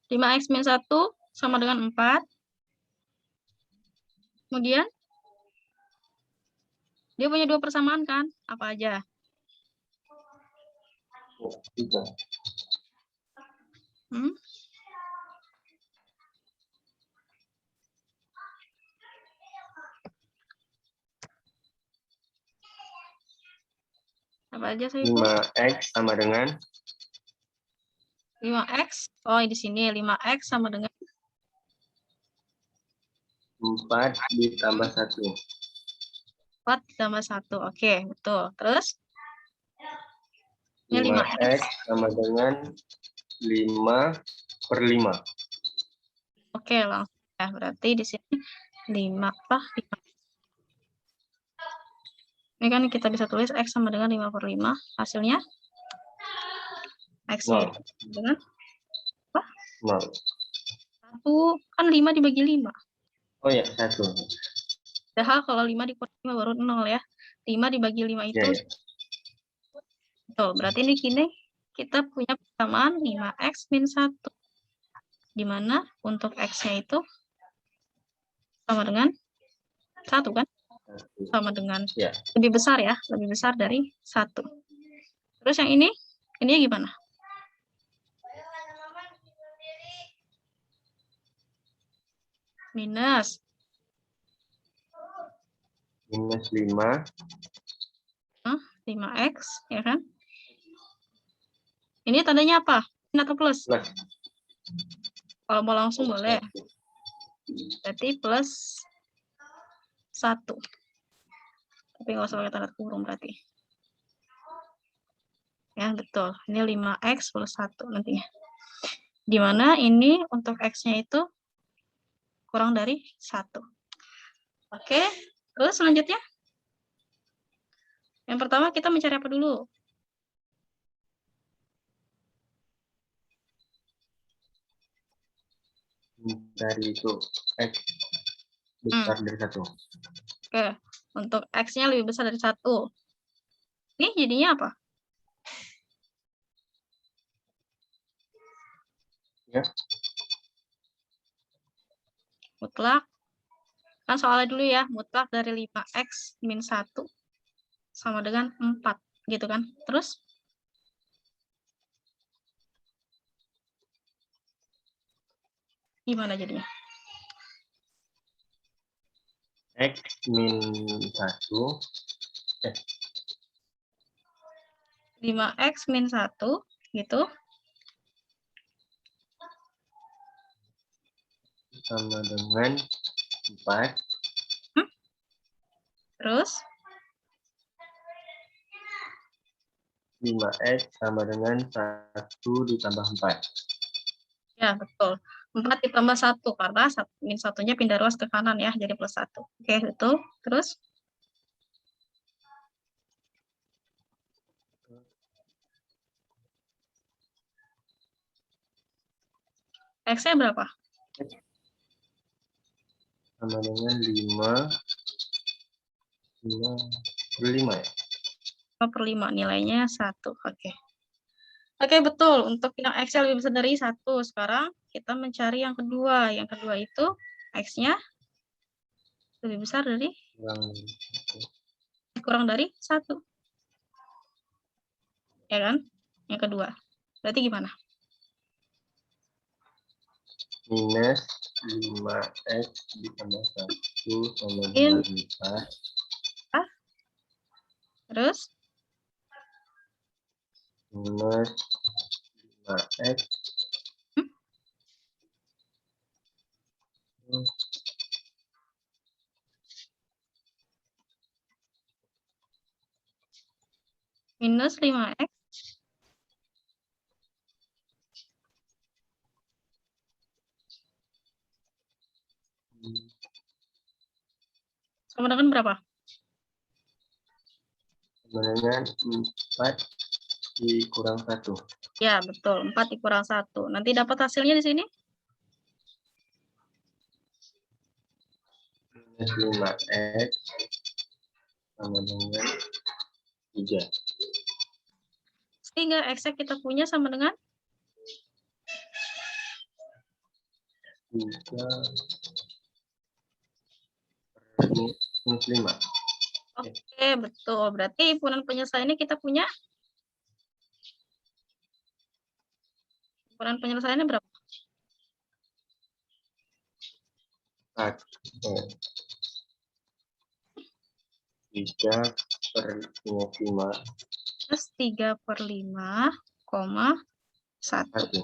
5x min 1 sama dengan 4. Kemudian? Dia punya 2 persamaan kan? Apa aja? 3. Apa aja saya 5x sama dengan 5x. Oh, di sini 5x sama dengan 4 ditambah 1. 4 ditambah 1. Oke, betul. Terus? Ini 5x sama dengan 5/5. Oke, langsung. Ya, berarti di sini 5 apa? 5. Ini kan kita bisa tulis x sama dengan 5/5. Hasilnya? X-nya dengan apa? 1. Kan 5 dibagi 5. Oh ya, 1. Padahal kalau 5 dikurangi 5 baru 0 ya. 5 dibagi 5 itu. Ya. Betul, berarti ini kini kita punya persamaan 5x min 1. Di mana untuk x-nya itu sama dengan 1 kan? Sama dengan lebih besar ya, lebih besar dari 1. Terus yang ini gimana? Minus 5. 5x, ya kan? Ini tandanya apa? Min atau plus? Plus. Kalau mau langsung boleh. Berarti plus 1. Tapi nggak usah pakai tanda kurung berarti. Ya, betul. Ini 5x plus 1 nantinya. Dimana ini untuk x-nya itu kurang dari 1. Oke, terus selanjutnya. Yang pertama kita mencari apa dulu? Dari itu x besar dari 1. Oke, untuk x-nya lebih besar dari 1. Ini jadinya apa? Ya. Mutlak. Kan soalnya dulu ya, mutlak dari 5x min 1 sama dengan 4. Gitu kan? Terus? Gimana jadinya? X min 1. 5x min 1 gitu. Sama dengan 4. Terus? 5x sama dengan 1 ditambah 4. Ya, betul. 4 ditambah 1, karena min 1-nya pindah ruas ke kanan ya, jadi plus 1. Oke, betul. Terus? X-nya berapa? Sama dengan 5/5 ya? 5/5, nilainya 1. Oke. Oke, betul. Untuk yang X lebih besar dari 1, sekarang kita mencari yang kedua. Yang kedua itu X-nya lebih besar dari kurang dari 1. Ya kan? Yang kedua. Berarti gimana? Minus 5x ditambah 1 sama dengan 4. Terus? Minus 5x. Minus 5x. Sama dengan berapa? Sama dengan 4 dikurang 1. Ya, betul. 4 dikurang 1. Nanti dapat hasilnya di sini? Minus 5x sama dengan 3. Sehingga X yang kita punya sama dengan 3 per minus 5. Oke, betul. Berarti himpunan penyelesaiannya kita punya? Himpunan penyelesaiannya berapa? 4. 3 per minus 5. Plus 3/5, 1.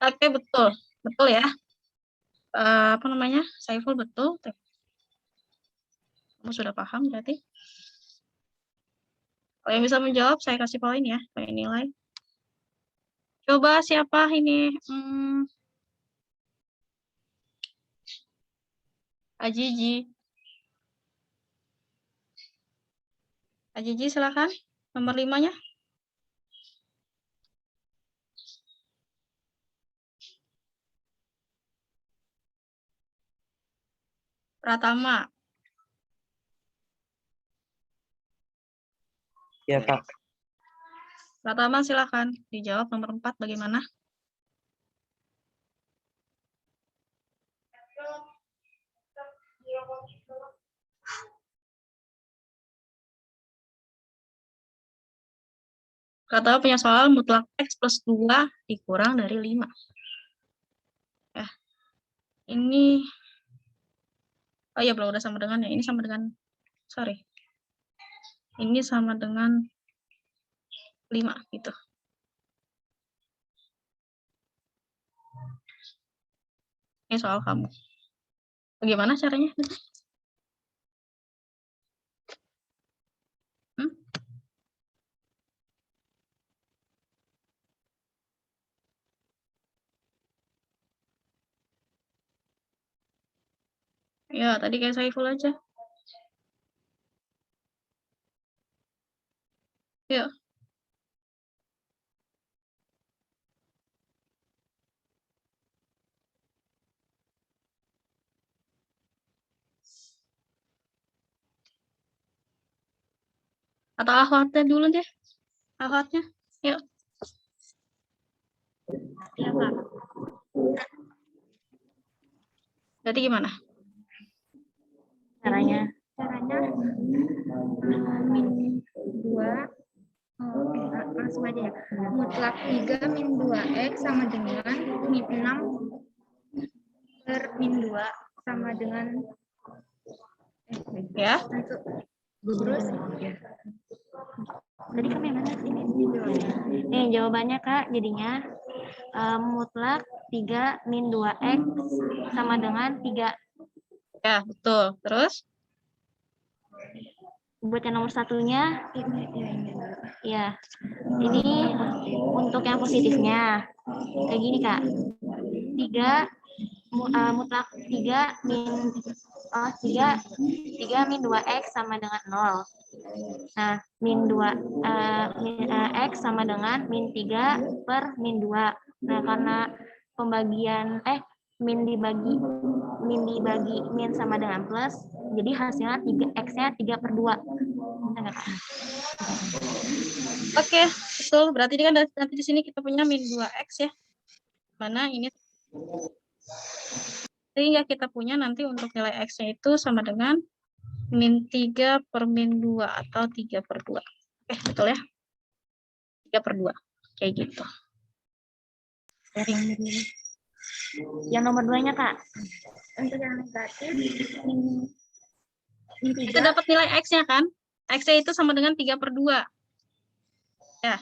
Oke, betul. Betul ya. Apa namanya? Saiful betul. Kamu sudah paham berarti? Kalau yang bisa menjawab, saya kasih poin ya. Poin nilai. Coba siapa ini? Ajiji. Ajiji silakan. Nomor 5-nya. Pratama. Ya, Kak. Pratama silakan. Dijawab nomor 4 bagaimana? Pratama punya soal mutlak X plus 2 dikurang dari 5. Ya. Ini oh iya, belum udah sama dengan ya. Ini sama dengan sorry. Ini sama dengan 5 gitu. Ini soal kamu. Bagaimana caranya? Ya, tadi kayak Saiful aja. Ya. Atau akhwatnya dulu deh. Akhwatnya. Yuk. Ya, Pak. Jadi gimana? Caranya min 2 langsung aja ya. Mutlak 3 min 2x sama dengan min 6 per min 2 sama dengan Ya. terus tadi kamu yang mana sih? Nih jawabannya Kak, jadinya mutlak 3 min 2x sama dengan 3. Ya, betul. Terus? Buat yang nomor satunya, ya, ini untuk yang positifnya. Kayak gini, Kak. 3, mutlak 3 min 3 min 2x sama dengan 0. Nah, min 2 x sama dengan min 3 per min 2. Nah, karena pembagian min dibagi min sama dengan plus, jadi hasilnya 3 x-nya 3/2. Oke, betul. Berarti ini kan nanti di sini kita punya min 2x ya. Mana ini sehingga kita punya nanti untuk nilai X-nya itu sama dengan min 3 per min 2 atau 3 per 2. Oke, betul ya? 3 per 2. Kayak gitu. Yang nomor 2-nya, Kak. Untuk yang negatif, min Itu 3. dapat nilai X-nya kan? X-nya itu sama dengan 3 per 2. Ya.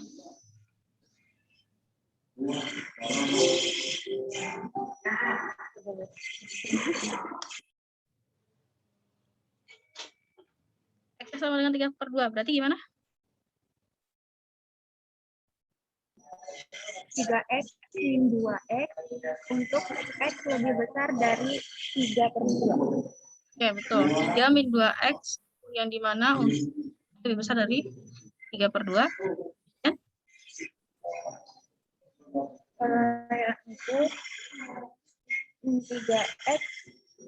X-nya sama dengan 3 per 2. Berarti gimana? 3X min 2X untuk X lebih besar dari 3 per 2. Oke, betul. 3 min 2X yang dimana lebih besar dari 3 per 2. Ya? Yang itu min 3X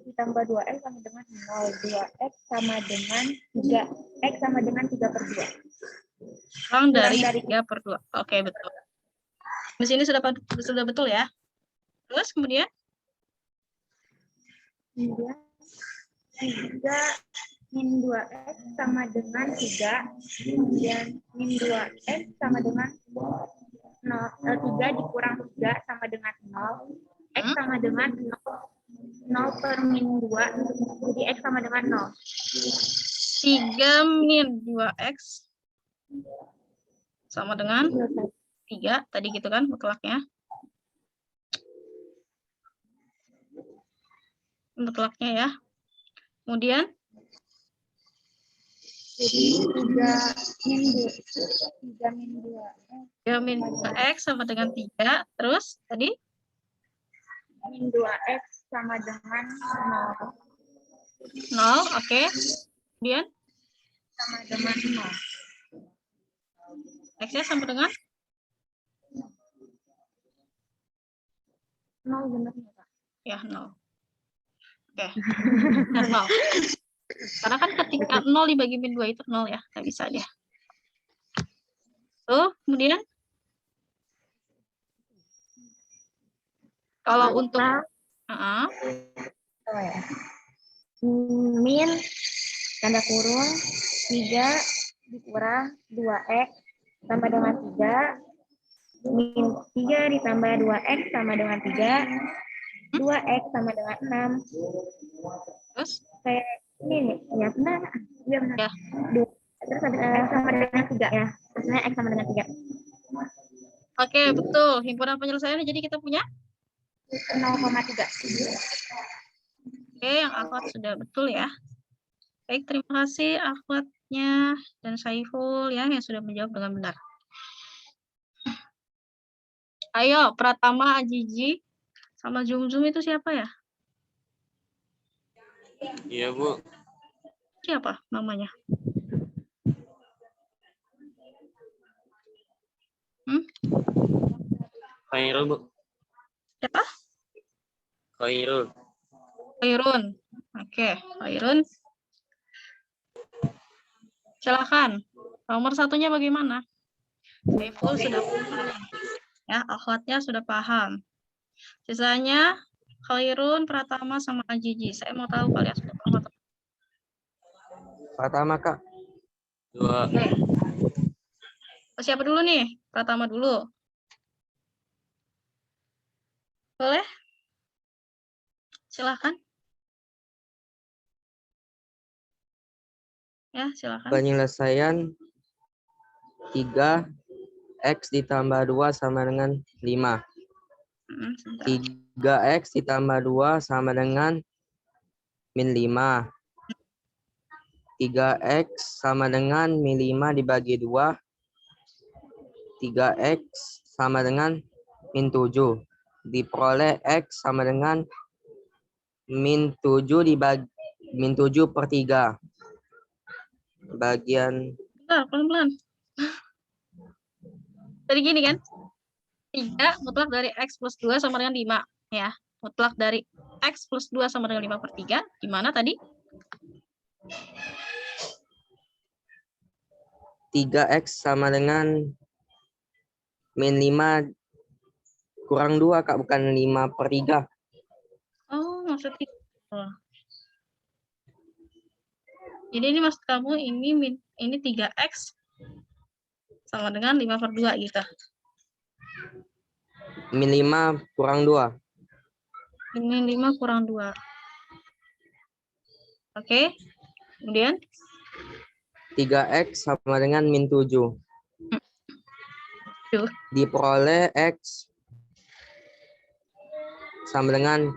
ditambah 2X sama dengan 0. 2X sama dengan 3. X sama dengan 3 per 2. Kurang dari 3 per 2. Oke, betul. Di sini sudah betul ya. Terus kemudian? 3 min 2X sama dengan 3. Kemudian min 2X sama dengan 3 dikurang 3 sama dengan 0. X sama dengan 0 per min 2. Jadi X sama dengan 0. 3 min 2X sama dengan 3. Tadi gitu kan mutlaknya. Mutlaknya ya. Kemudian? Jadi 3 min 2X sama dengan 3. Terus tadi? min 2X sama dengan 0. 0, oke. Kemudian? Sama dengan 0. X-nya sama dengan? 0 benar ya, Pak? Ya, 0. Oke. 0. Karena kan ketika 0 dibagi min 2 itu 0 ya. Nggak bisa dia. Tuh, kemudian? Kalau untuk... min tanda kurung 3 dikurang 2X sama dengan 3. Min 3 ditambah 2X sama dengan 3. 2X sama dengan 6. Terus? Kayak ini ya benar. Iya benar. Ya. Terus X sama dengan 3 ya. Terusnya X sama dengan 3. Oke, betul. Himpunan penyelesaiannya jadi kita punya 0,3. Oke, yang akhwat sudah betul ya. Baik, terima kasih akhwatnya dan Saiful ya yang sudah menjawab dengan benar. Ayo, Pratama, Ajiji, sama Zoom itu siapa ya? Iya, Bu. Siapa namanya? Khairul, Bu. Siapa? Khairul. Khairun. Oke, Khairun. Silakan. Nomor satunya bagaimana? Saiful sudah paham. Ya, akhwatnya sudah paham. Sisanya Khairun, Pratama, sama Ajiji. Saya mau tahu kalian sudah paham atau tidak. Pratama, Kak. 2. Oke. Siapa dulu nih? Pratama dulu. Boleh? Silakan. Ya, silakan. Penyelesaian 3X ditambah 2 sama dengan 5. Sebentar. 3X ditambah 2 sama dengan min 5. 3X sama dengan min 5 dibagi 2. 3X sama dengan min 7. Diperoleh X sama dengan min 7 dibagi min 7 per 3. Bagian Bentar, pelan-pelan. Tadi gini kan? 3 mutlak dari X plus 2 sama dengan 5. Ya, mutlak dari X plus 2 sama dengan 5 per 3. Gimana tadi? 3X sama dengan min 5 kurang 2, Kak, bukan 5/3. Oh, maksudnya gitu. Jadi ini maksud kamu ini 3x sama dengan 5/2 gitu. Min 5 kurang 2. Min 5 kurang 2. Oke. Kemudian 3x sama dengan min 7. Diperoleh x sama dengan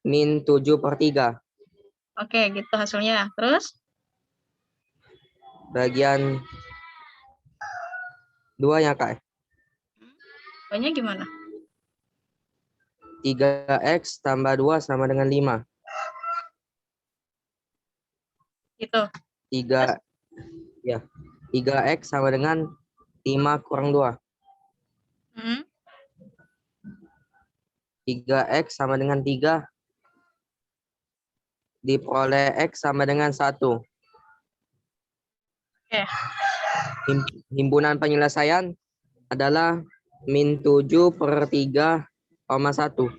min 7/3. oke, gitu hasilnya. Terus Bagian 2 ya, Kak. banyak gimana? 3x tambah 2 sama dengan 5. Gitu. 3x sama dengan 5 kurang 2. 3x sama dengan 3. Diperoleh x sama dengan 1. Oke. Himpunan penyelesaian adalah min 7/3,1.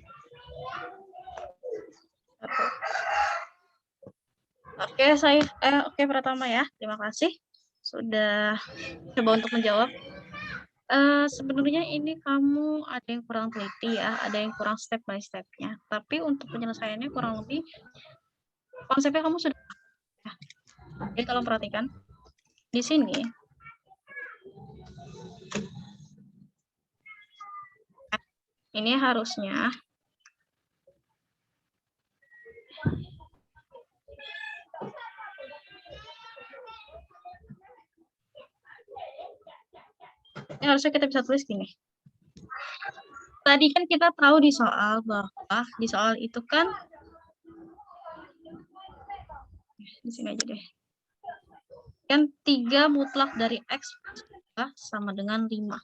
Oke, Pratama ya. Terima kasih sudah coba untuk menjawab. Sebenarnya ini kamu ada yang kurang teliti ya, ada yang kurang step by step-nya. Tapi untuk penyelesaiannya kurang lebih konsepnya kamu sudah. Jadi tolong perhatikan di sini. Ini harusnya kita bisa tulis gini. Tadi kan kita tahu di soal bahwa di soal itu kan di sini aja deh. Kan 3 mutlak dari x sama dengan 5.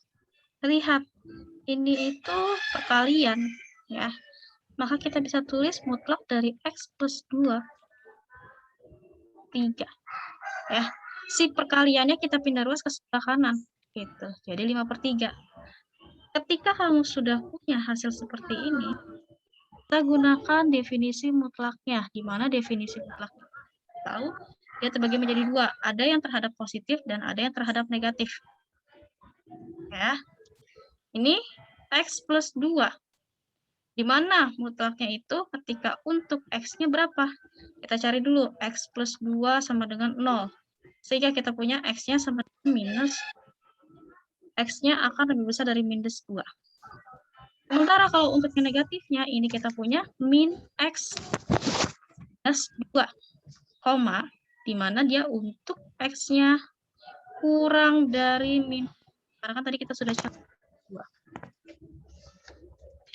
Lihat, ini itu perkalian ya. Maka kita bisa tulis mutlak dari x plus 2 3 ya. Si perkaliannya kita pindah ruas ke sebelah kanan gitu. Jadi 5/3. Ketika kamu sudah punya hasil seperti ini, kita gunakan definisi mutlaknya. Di mana definisi mutlaknya? Tahu, dia terbagi menjadi 2. Ada yang terhadap positif dan ada yang terhadap negatif. Ya. Ini x plus 2. Di mana mutlaknya itu ketika untuk x-nya berapa? Kita cari dulu. X plus 2 sama dengan 0. Sehingga kita punya x-nya sama dengan minus. X-nya akan lebih besar dari minus 2. Sementara kalau untuk yang negatifnya, ini kita punya min x minus 2, di mana dia untuk x-nya kurang dari min. Karena kan tadi kita sudah cari 2.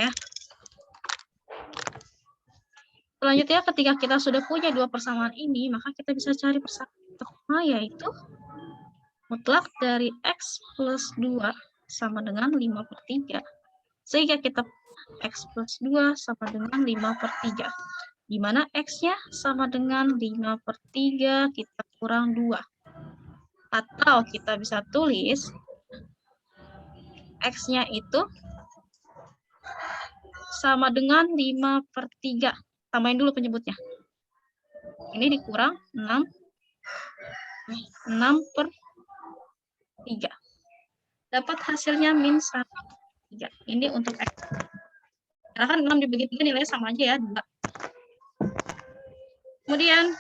Ya. Selanjutnya, ketika kita sudah punya 2 persamaan ini, maka kita bisa cari persamaan pertama, yaitu mutlak dari x plus 2 sama dengan 5/3. Sehingga kita x plus 2 sama dengan 5/3. Di mana x-nya sama dengan 5/3, kita kurang 2. Atau kita bisa tulis x-nya itu sama dengan 5/3. Tambahin dulu penyebutnya. Ini dikurang 6/3. Dapat hasilnya min 1/3. Ini untuk x. Karena kan 6 dibagi 3 nilainya sama aja ya, 2. Kemudian,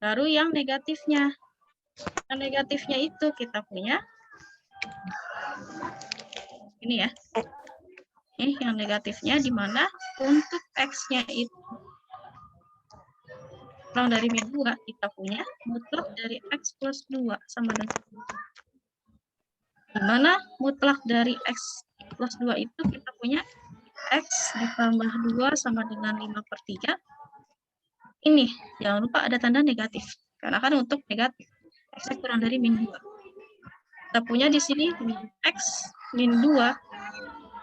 baru yang negatifnya. Yang negatifnya itu kita punya. Ini ya. Ini yang negatifnya, di mana untuk x-nya itu kurang dari min 2, kita punya mutlak dari x plus 2 sama dengan 2. Di mana mutlak dari x plus 2 itu kita punya x ditambah 2 sama dengan 5/3. Ini, jangan lupa ada tanda negatif. Karena kan untuk negatif, x kurang dari min 2. Kita punya di sini min x min 2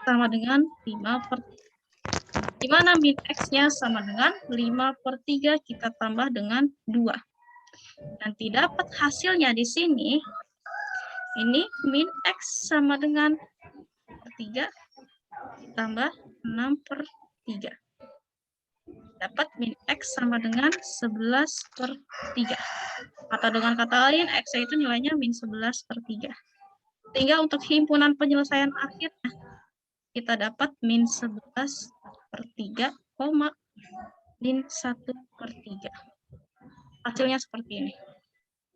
sama dengan 5/3. Di mana min x-nya sama dengan 5/3, kita tambah dengan 2. Nanti dapat hasilnya di sini, ini min x sama dengan 3 ditambah 6/3. Dapat min X sama dengan 11/3. Atau dengan kata lain, X itu nilainya min 11/3. Sehingga untuk himpunan penyelesaian akhirnya, kita dapat min 11/3, min 1/3. Hasilnya seperti ini.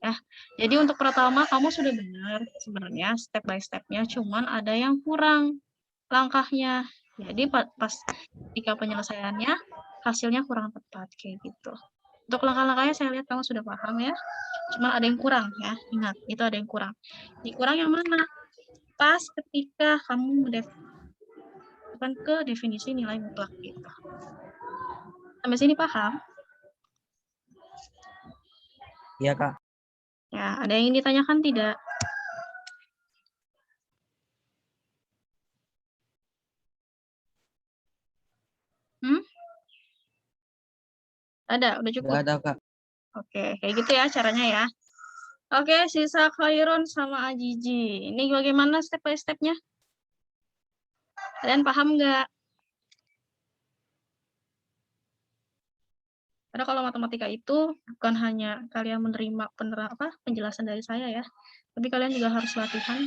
Ya, jadi untuk pertama kamu sudah benar sebenarnya step by step-nya, cuman ada yang kurang langkahnya. Jadi pas ketika penyelesaiannya hasilnya kurang tepat kayak gitu. Untuk langkah-langkahnya saya lihat kamu sudah paham ya. Cuman ada yang kurang ya. Ingat, itu ada yang kurang. Dikurang yang mana? Pas ketika kamu mendefinisikan ke definisi nilai mutlak gitu. Sampai sini paham? Iya, Kak. Ya, ada yang ingin ditanyakan tidak? Ada, udah cukup? Nggak ada, Kak. Oke, kayak gitu ya caranya ya. Oke, sisa Khairun sama Ajiji. Ini bagaimana step by step-nya? Kalian paham nggak? Karena kalau matematika itu bukan hanya kalian menerima penjelasan dari saya ya, tapi kalian juga harus latihan.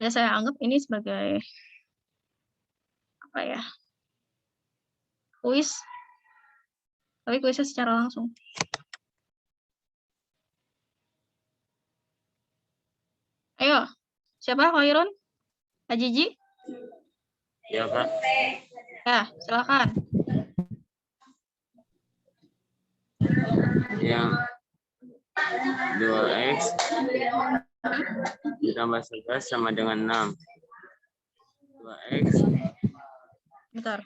Ya saya anggap ini sebagai apa ya? Kuis. Tapi kuisnya secara langsung. Ayo, siapa Khairun? Ajiji? Ya, Kak. Ya, silakan. Yang 2x ditambah 11 sama dengan 6. 2x Bentar.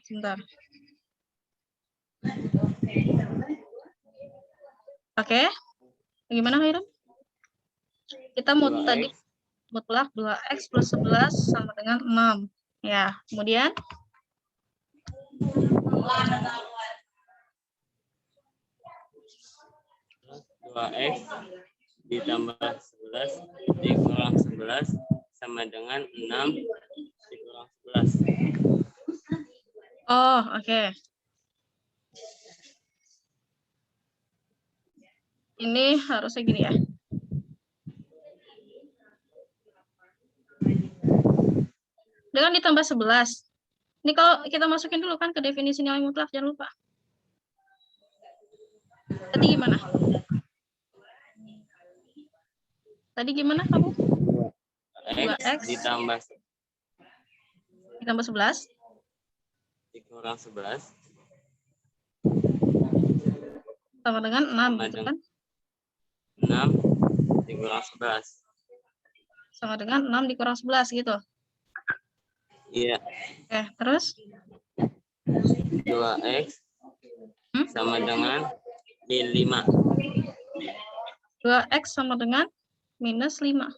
Oke. Bagaimana Khairun? Kita mau 2x tadi mutlak 2x plus 11 sama dengan 6. Ya, kemudian 2x ditambah 11 dikurang 11 sama dengan 6 dikurang 11. oh, oke. Ini harusnya gini ya. Dengan ditambah 11. Ini kalau kita masukin dulu kan ke definisi nilai mutlak, jangan lupa. Tadi gimana? Tadi gimana kamu? 2x ditambah 11 dikurang 11 sama dengan 6 sama gitu dengan kan? 6 dikurang 11. Sama dengan 6 dikurang 11 gitu. Iya. Terus 2x sama dengan min 5. 2x sama dengan minus 5.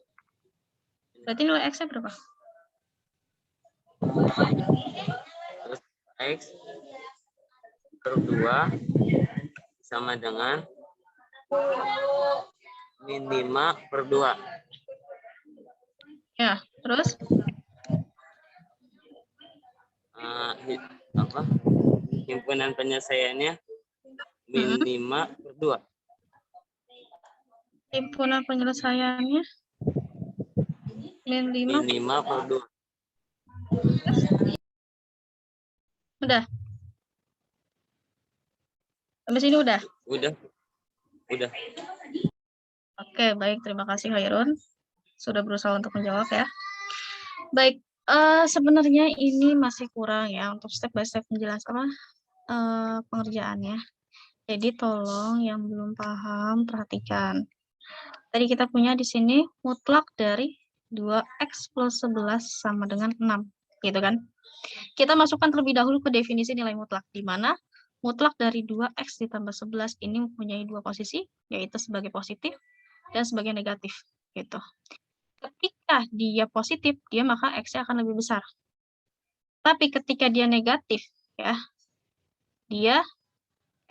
Berarti nilai x-nya berapa? Terus x per 2 sama dengan min 5 per 2. Ya, terus? Himpunan penyelesaiannya min 5 per 2. Himpunan penyelesaiannya min 5 per 2. Udah? Sampai sini udah? Udah. Oke, baik. Terima kasih Khairun. Sudah berusaha untuk menjawab ya. Baik, sebenarnya ini masih kurang ya untuk step by step penjelasan pengerjaannya. Jadi tolong yang belum paham perhatikan. Tadi kita punya di sini mutlak dari 2x plus 11 sama dengan 6, gitu kan? Kita masukkan terlebih dahulu ke definisi nilai mutlak, di mana mutlak dari 2x ditambah 11 ini mempunyai dua posisi, yaitu sebagai positif dan sebagai negatif, gitu. Ketika dia positif, maka x-nya akan lebih besar. Tapi ketika dia negatif, ya, dia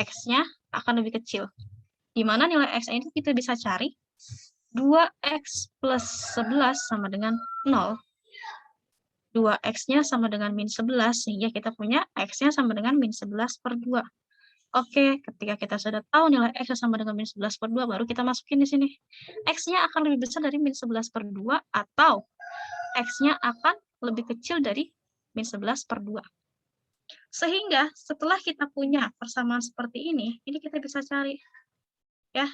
x-nya akan lebih kecil. Di mana nilai x ini kita bisa cari 2x plus 11 sama dengan 0. 2x-nya sama dengan min 11, sehingga kita punya x-nya sama dengan min 11 per 2. Oke, ketika kita sudah tahu nilai x sama dengan min 11 per 2, baru kita masukin di sini. X-nya akan lebih besar dari min 11 per 2, atau X-nya akan lebih kecil dari min 11 per 2. Sehingga setelah kita punya persamaan seperti ini kita bisa cari. Ya,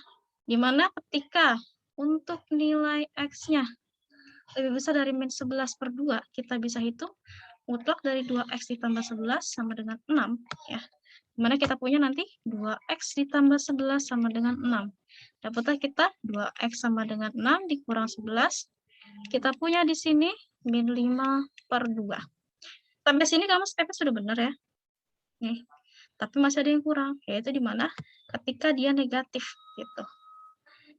dimana ketika untuk nilai X-nya lebih besar dari min 11 per 2, kita bisa hitung mutlak dari 2x ditambah 11 sama dengan 6. Ya. Dimana kita punya nanti 2x ditambah 11 sama dengan 6. Dapatlah kita 2x sama dengan 6 dikurang 11. Kita punya di sini min 5 per 2. Sampai sini kamu stepnya sudah benar ya. Nih. Tapi masih ada yang kurang, yaitu di mana ketika dia negatif gitu.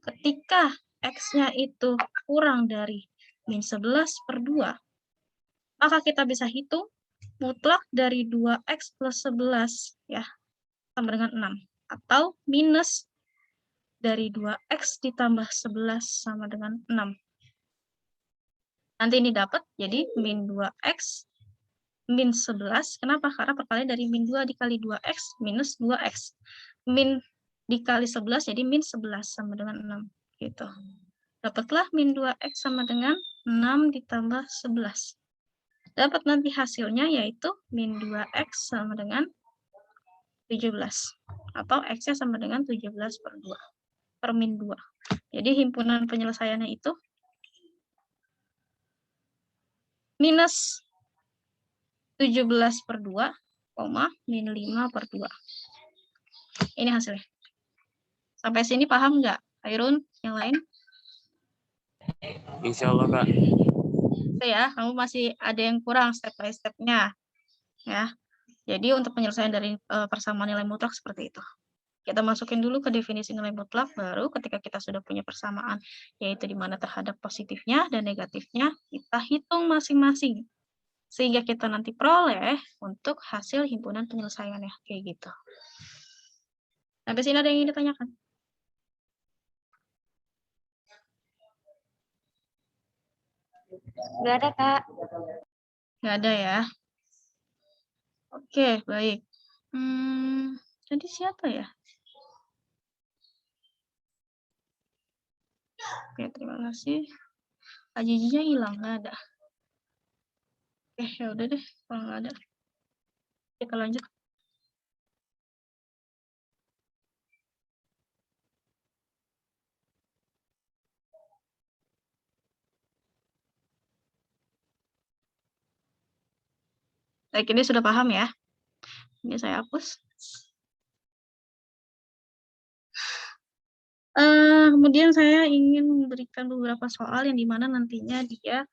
Ketika x-nya itu kurang dari min 11 per 2, maka kita bisa hitung mutlak dari 2x plus 11 ya, sama dengan 6. Atau minus dari 2x ditambah 11 sama dengan 6. Nanti ini dapat jadi min 2x min 11. Kenapa? Karena perkalian dari min 2 dikali 2x minus 2x. Min dikali 11 jadi min 11 sama dengan 6. Gitu. Dapatlah min 2x sama dengan 6 ditambah 11. Dapat nanti hasilnya yaitu min 2x sama dengan 17. Atau x-nya sama dengan 17 per 2. Per min 2. Jadi himpunan penyelesaiannya itu minus 17 per 2, min 5 per 2. Ini hasilnya. Sampai sini paham nggak? Hairun, yang lain? Insya Allah, Kak. Ya, kamu masih ada yang kurang step by step-nya. Ya. Jadi untuk penyelesaian dari persamaan nilai mutlak seperti itu. Kita masukin dulu ke definisi nilai mutlak, baru ketika kita sudah punya persamaan, yaitu di mana terhadap positifnya dan negatifnya, kita hitung masing-masing. Sehingga kita nanti peroleh untuk hasil himpunan penyelesaiannya. Kayak gitu. Sampai sini ada yang ingin ditanyakan? Nggak ada, Kak. Nggak ada ya? Oke, baik. Jadi siapa ya? Oke, terima kasih. Ajijinya hilang, nggak ada. Oke, ya udah deh, kalau nggak ada. Kita lanjut. Baik, ini sudah paham ya? Ini saya hapus. Kemudian saya ingin memberikan beberapa soal yang dimana nantinya dia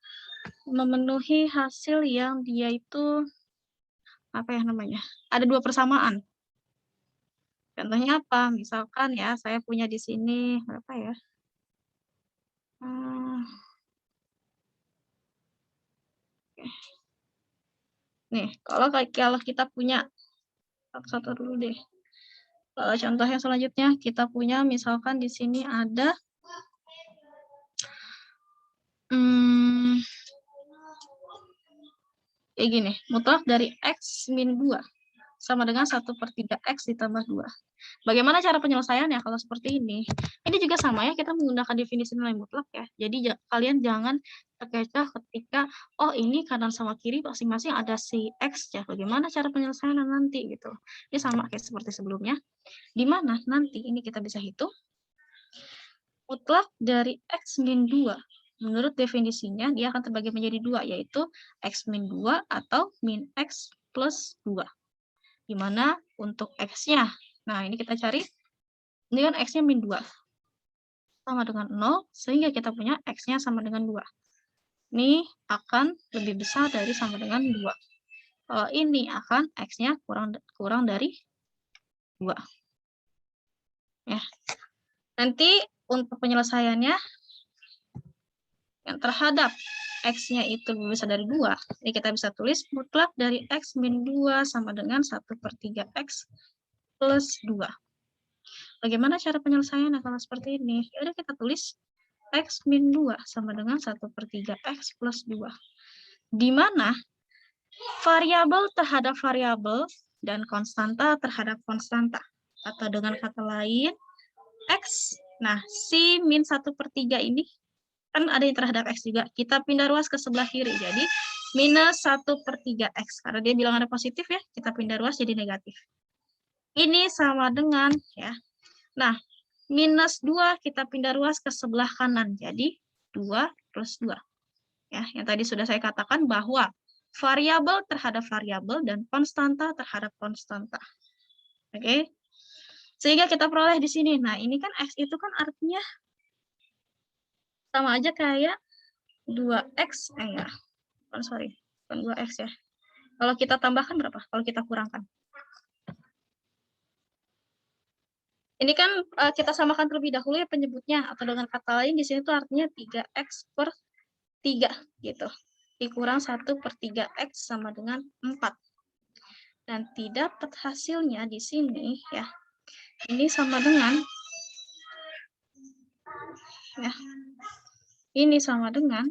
memenuhi hasil yang dia itu apa ya namanya? Ada 2 persamaan. Contohnya apa? Misalkan ya, saya punya di sini berapa ya? Nih, kalau kita punya satu dulu deh. Kalau contoh yang selanjutnya kita punya misalkan di sini ada kayak gini, mutlak dari x min 2 sama dengan 1/3x ditambah 2. Bagaimana cara penyelesaiannya kalau seperti ini? Ini juga sama ya, kita menggunakan definisi nilai mutlak ya. Jadi kalian jangan terkecoh ketika, oh ini kanan sama kiri masing-masing ada si x ya. Bagaimana cara penyelesaian nanti gitu. Ini sama kayak seperti sebelumnya. Di mana nanti ini kita bisa hitung mutlak dari x min 2. Menurut definisinya dia akan terbagi menjadi 2, yaitu x min 2 atau min x plus 2. Dimana untuk x-nya, nah ini kita cari, ini kan x-nya min 2, sama dengan 0, sehingga kita punya x-nya sama dengan 2. Ini akan lebih besar dari sama dengan 2. Kalau ini akan x-nya kurang dari 2. Ya. Nanti untuk penyelesaiannya, yang terhadap x-nya itu lebih besar dari 2, ini kita bisa tulis mutlak dari x min 2 sama dengan 1/3x plus 2. Bagaimana cara penyelesaiannya kalau seperti ini? Ya udah kita tulis x min 2 sama dengan 1/3x plus 2. di mana variabel terhadap variabel dan konstanta terhadap konstanta. Atau dengan kata lain, X. Nah, si min 1/3 ini kan ada yang terhadap X juga. Kita pindah ruas ke sebelah kiri. Jadi, minus 1/3 X. Karena dia bilang ada positif ya, kita pindah ruas jadi negatif. Ini sama dengan, ya. Nah, minus 2 kita pindah ruas ke sebelah kanan. Jadi, 2 plus 2. Ya, yang tadi sudah saya katakan bahwa variabel terhadap variabel dan konstanta terhadap konstanta. Oke. Sehingga kita peroleh di sini. Nah, ini kan X itu kan artinya sama aja kayak 2X, ya. Oh, sorry, bukan 2X ya. Kalau kita tambahkan berapa? Kalau kita kurangkan. Ini kan kita samakan terlebih dahulu ya penyebutnya. Atau dengan kata lain, di sini tuh artinya 3X/3 gitu. Dikurang 1/3X sama dengan 4. Nanti dapat hasilnya di sini ya. Ini sama dengan ya. Ini sama dengan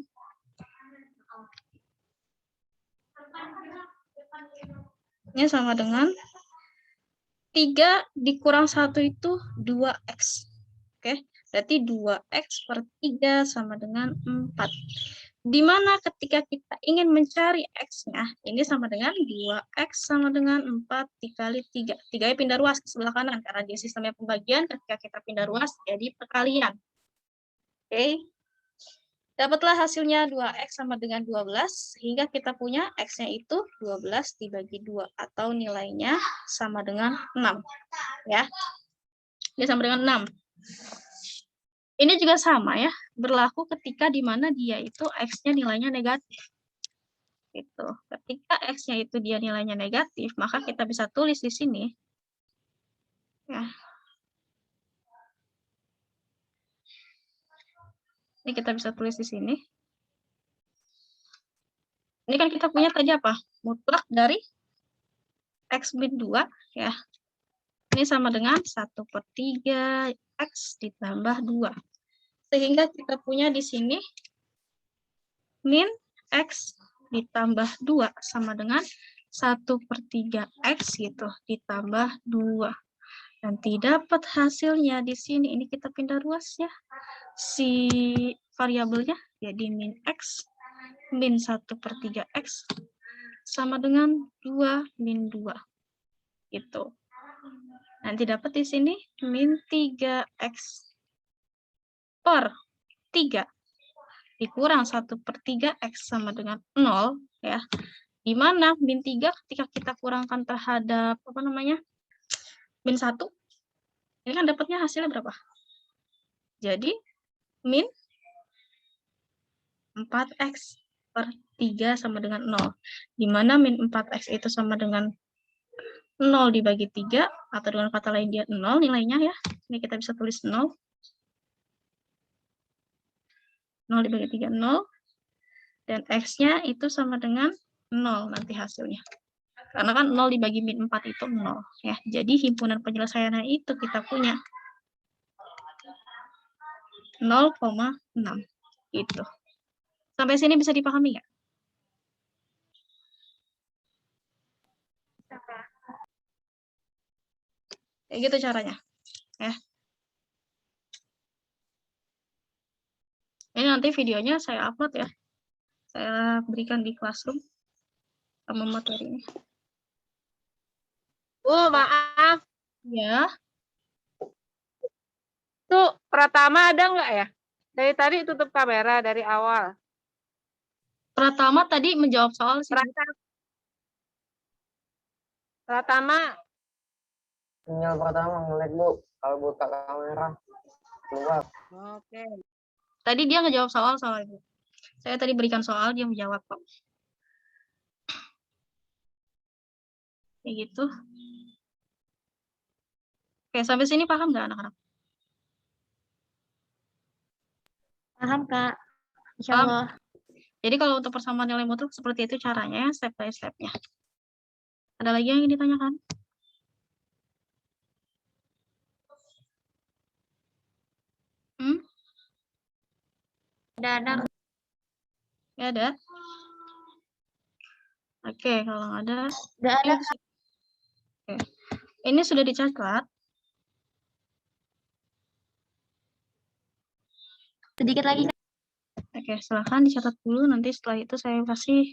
ini sama dengan 3 dikurang 1 itu 2X. Oke, berarti 2X/3 sama dengan 4. Di mana ketika kita ingin mencari X-nya, ini sama dengan 2X sama dengan 4 dikali 3. 3-nya pindah ruas ke sebelah kanan, karena di sistemnya pembagian, ketika kita pindah ruas, jadi perkalian. Oke. Dapatlah hasilnya 2X sama dengan 12, sehingga kita punya X-nya itu 12 dibagi 2, atau nilainya sama dengan 6. Ya. Ini sama dengan 6. Ini juga sama ya, berlaku ketika di mana dia itu X-nya nilainya negatif. Gitu. Ketika X-nya itu dia nilainya negatif, maka kita bisa tulis di sini. Ya. Ini kita bisa tulis di sini. Ini kan kita punya tadi apa? Mutlak dari X min 2, ya. Ini sama dengan 1/3 X ditambah 2. Sehingga kita punya di sini min X ditambah 2 sama dengan 1/3 X gitu, ditambah 2. Nanti dapat hasilnya di sini. Ini kita pindah ruas ya. Si variabelnya jadi min X min 1/3 X sama dengan 2 min 2. Gitu. Nanti dapat di sini min 3X per 3 dikurang 1/3 X sama dengan 0 ya. Di mana min 3 ketika kita kurangkan terhadap apa namanya? Min 1. Ini kan dapatnya hasilnya berapa? Jadi min 4X per 3 sama dengan 0. Di mana min 4X itu sama dengan 0 dibagi 3, atau dengan kata lain dia 0 nilainya ya. Ini kita bisa tulis 0. 0 dibagi 3, 0. Dan X-nya itu sama dengan 0 nanti hasilnya. Karena kan 0 dibagi min 4 itu 0. Ya. Jadi himpunan penyelesaiannya itu kita punya 0,6. Gitu. Sampai sini bisa dipahami nggak? Kayak gitu caranya. Ya. Ini nanti videonya saya upload ya. Saya berikan di Classroom sama materinya. Maaf. Ya. Tuh, Pratama ada nggak ya? Dari tadi tutup kamera dari awal. Pratama tadi menjawab soal sih. Pratama. Sinyal pertama nge-lag, Bu. Kalau buka kamera, keluar. Oke. Tadi dia ngejawab soal Ibu. Saya tadi berikan soal, dia menjawab kok. Kayak gitu. Oke, sampai sini paham nggak anak-anak? Paham, Kak. Insya Paham? Allah. Jadi kalau untuk persamaan nilai mutlak seperti itu caranya, step by step-nya. Ada lagi yang ingin ditanyakan? Ada. Ya ada. Oke, kalau nggak ada, Nggak ada. oke. Ini sudah dicatat. Sedikit lagi. Oke, silahkan dicatat dulu. Nanti setelah itu saya kasih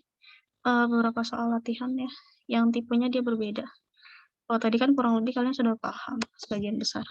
beberapa soal latihan ya, yang tipenya dia berbeda. Kalau tadi kan kurang lebih kalian sudah paham sebagian besar.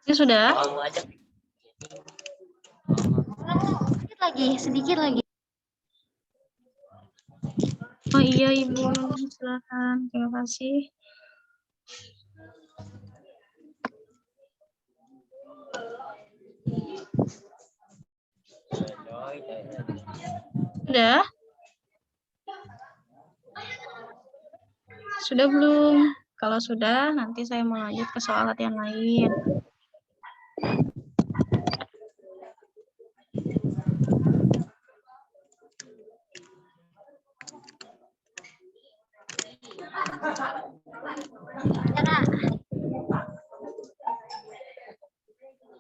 Ini sudah? Sedikit lagi. Oh iya Ibu, silakan. Terima kasih. Sudah? Sudah belum? Kalau sudah, nanti saya mau lanjut ke soal latihan lain.